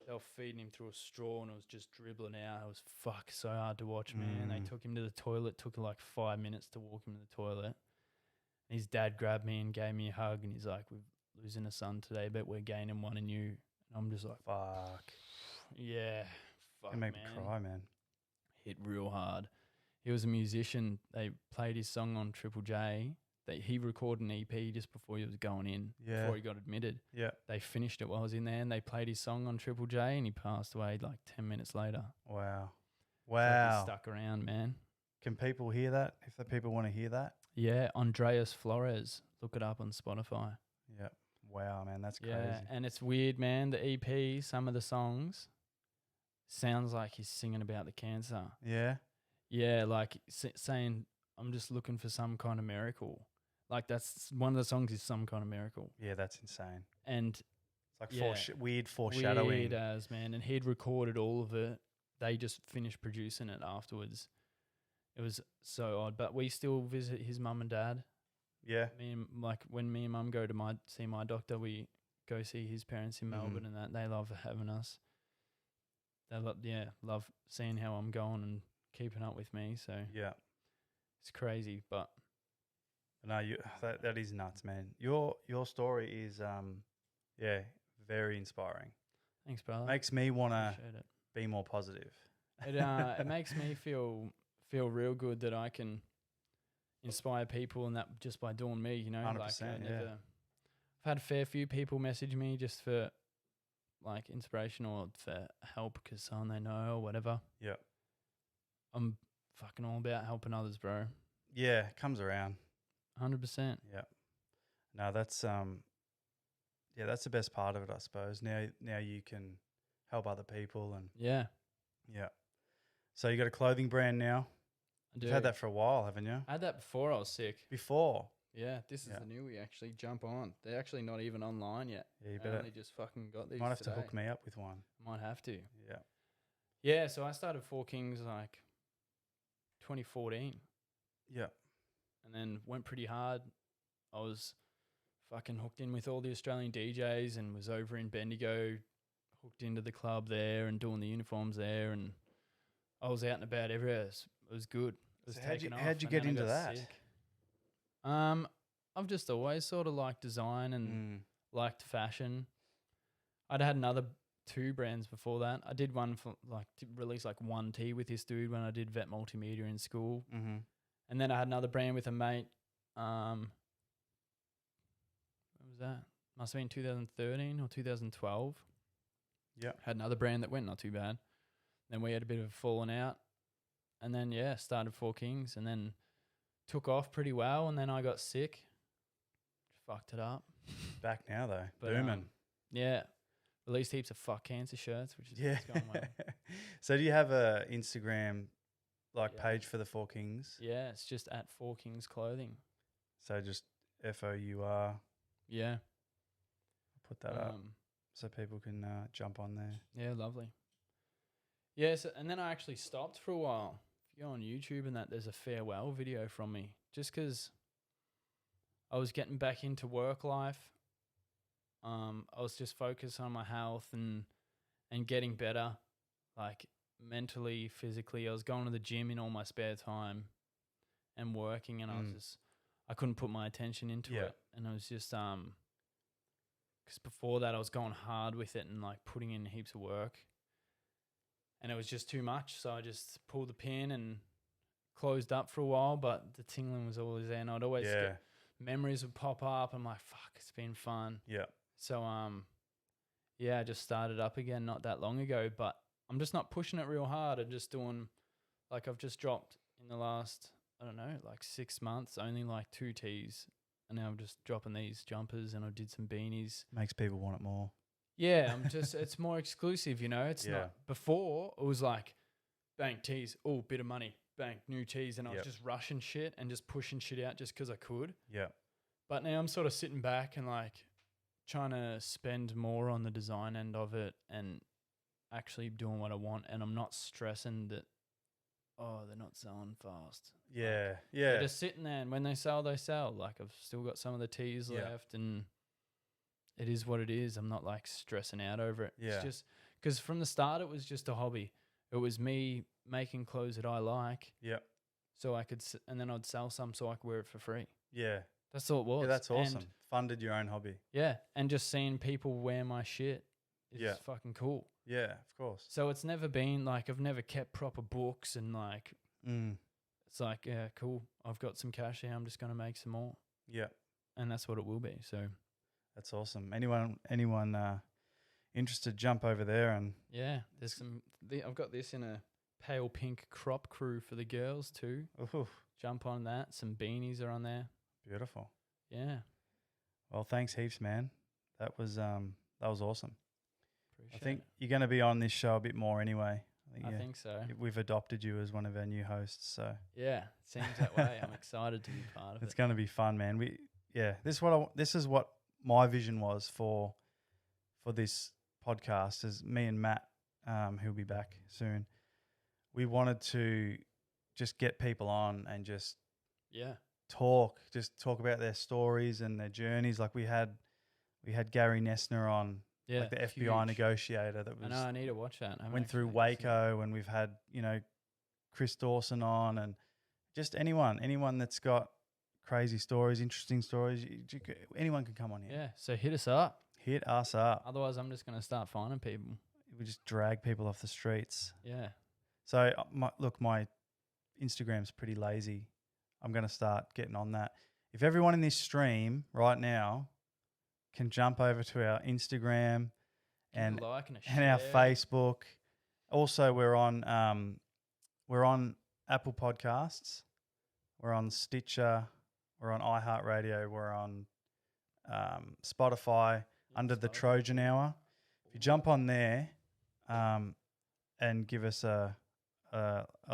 they were feeding him through a straw and it was just dribbling out. It was so hard to watch, man. They took him to the toilet. Took like 5 minutes to walk him to the toilet. His dad grabbed me and gave me a hug and he's like, we're losing a son today, but we're gaining one in you. And I'm just like, fuck. Yeah. Fuck, It made me cry, man. Hit real hard. He was a musician. They played his song on Triple J. He recorded an EP just before he was going in, before he got admitted. Yeah. They finished it while I was in there and they played his song on Triple J and he passed away like 10 minutes later. Wow. Like he stuck around, man. Can people hear that? If the people want to hear that? Yeah, Andreas Flores. Look it up on Spotify. Yeah. Wow, man, that's crazy. Yeah, and it's weird, man. The EP, some of the songs, sounds like he's singing about the cancer. Yeah. Yeah, like saying, I'm just looking for some kind of miracle. Like that's one of the songs is Some Kind of Miracle. Yeah, that's insane. And it's like weird foreshadowing. Weird as, man. And he'd recorded all of it. They just finished producing it afterwards. It was so odd. But we still visit his mum and dad. Yeah. When me and mum go to see my doctor, we go see his parents in Melbourne and that. They love having us. They love seeing how I'm going and keeping up with me. So yeah, it's crazy, but no, that is nuts, man. Your story is very inspiring. Thanks, brother. Makes me want to be more positive. It makes me feel real good that I can inspire people, and that just by doing me, you know. 100%, I've had a fair few people message me just for like inspiration or for help because someone they know or whatever. Yeah. I'm fucking all about helping others, bro. Yeah, it comes around. 100%. Yeah. No, that's that's the best part of it, I suppose. Now you can help other people and yeah. So you got a clothing brand now. I do. You've had that for a while, haven't you? I had that before I was sick. Before. Yeah, this is the new we actually jump on. They're actually not even online yet. Yeah, you better. I only just fucking got these. Might have today. to hook me up with one. Might have to. Yeah. Yeah, so I started Four Kings like 2014. Yeah. And then went pretty hard. I was fucking hooked in with all the Australian DJs and was over in Bendigo, hooked into the club there and doing the uniforms there, and I was out and about everywhere. It was good. It was taking off. How'd you get into that? Sick. I've just always sort of liked design and liked fashion. I'd had another 2 brands before that. I did one for like to release like one tee with this dude when I did vet multimedia in school. Mm-hmm. And then I had another brand with a mate. What was that? Must have been 2013 or 2012. Yeah. Had another brand that went not too bad. Then we had a bit of a falling out. And then, started Four Kings and then took off pretty well. And then I got sick. Fucked it up. Back now, though. But, booming. Yeah. Released heaps of fuck cancer shirts, which is going well. So do you have a Instagram page for the Four Kings? Yeah, it's just at Four Kings Clothing. So just FOUR. Yeah. Put that up so people can jump on there. Yeah, lovely. Yeah, and then I actually stopped for a while. If you go on YouTube and that, there's a farewell video from me. Just because I was getting back into work life. I was just focused on my health and getting better, like mentally, physically. I was going to the gym in all my spare time and working, and I couldn't put my attention into it. And I was just because before that I was going hard with it and like putting in heaps of work, and it was just too much. So I just pulled the pin and closed up for a while. But the tingling was always there, and I'd always get memories would pop up. I'm like, fuck, it's been fun. Yeah. So I just started up again not that long ago, but I'm just not pushing it real hard. I'm just doing like I've just dropped in the last, I don't know, like 6 months, only like 2 tees. And now I'm just dropping these jumpers and I did some beanies. Makes people want it more. Yeah, it's more exclusive, you know. It's not before it was like bang tees, oh bit of money, bang new tees, and I was just rushing shit and just pushing shit out just because I could. Yeah. But now I'm sort of sitting back and like trying to spend more on the design end of it and actually doing what I want, and I'm not stressing that. Oh, they're not selling fast. Yeah. They're just sitting there, and when they sell, they sell. Like I've still got some of the teas Yeah. left, and it is what it is. I'm not like stressing out over it. Yeah. It's just because from the start it was just a hobby. It was me making clothes that I like, Yep. so I could, and then I'd sell some so I could wear it for free. Yeah. That's all it was. Yeah, that's awesome. And, Funded your own hobby. yeah, and just seeing people wear my shit is Yeah. fucking cool. Yeah, of course. So it's never been like I've never kept proper books and like it's like, yeah, cool. I've got some cash here. I'm just gonna make some more, Yeah, and that's what it will be. So that's awesome. Anyone interested, jump over there and yeah, there's some. I've got this in a pale pink crop crew for the girls too. oof, Jump on that. Some beanies are on there. beautiful. Yeah, Well, thanks heaps, man. That was awesome. appreciate I think it. you're going to be on this show a bit more anyway. I think so. We've adopted you as one of our new hosts, so Yeah, it seems that way. I'm excited to be part of it's it. going to be fun, man. This is what my vision was for this podcast. Is me and Matt, who'll be back soon. We wanted to just get people on and just Yeah, talk about their stories and their journeys. Like we had Gary Nessner on, yeah. like the FBI huge. negotiator that I know. I need to watch that. I haven't went through actually listened to it. Waco, and we've had Chris Dawson on, and just anyone that's got crazy stories, interesting stories. Anyone can come on here. Yeah, so hit us up. Hit us up. Otherwise, I'm just gonna start finding people. We just drag people off the streets. Yeah, So my Instagram's pretty lazy. I'm going to start getting on that. If everyone in this stream right now can jump over to our Instagram and give a like and a our share. Facebook. Also, we're on Apple Podcasts. We're on Stitcher. We're on iHeartRadio. We're on Spotify under the Trojan Hour. If you jump on there and give us a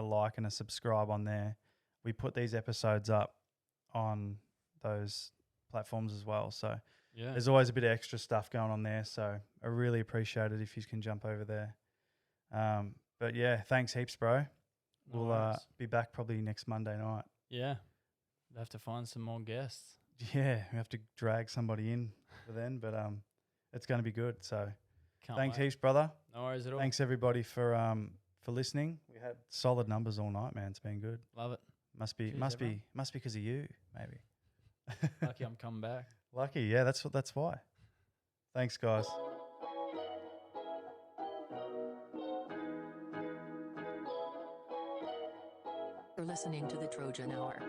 like and a subscribe on there, we put these episodes up on those platforms as well. So Yeah, there's always a bit of extra stuff going on there. So I really appreciate it if you can jump over there. But yeah, thanks heaps, bro. No We'll worries. be back probably next Monday night. Yeah, we'll have to find some more guests. Yeah, we have to drag somebody in for then, but it's going to be good. So Can't thanks wait. heaps, brother. No worries at all. Thanks everybody for listening. We had solid numbers all night, man. It's been good. Love it. Must Cheers, be because of you, maybe. Lucky I'm coming back. Lucky, yeah. That's why. Thanks, guys. You're listening to the Trojan Hour.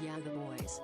Yeah, the boys.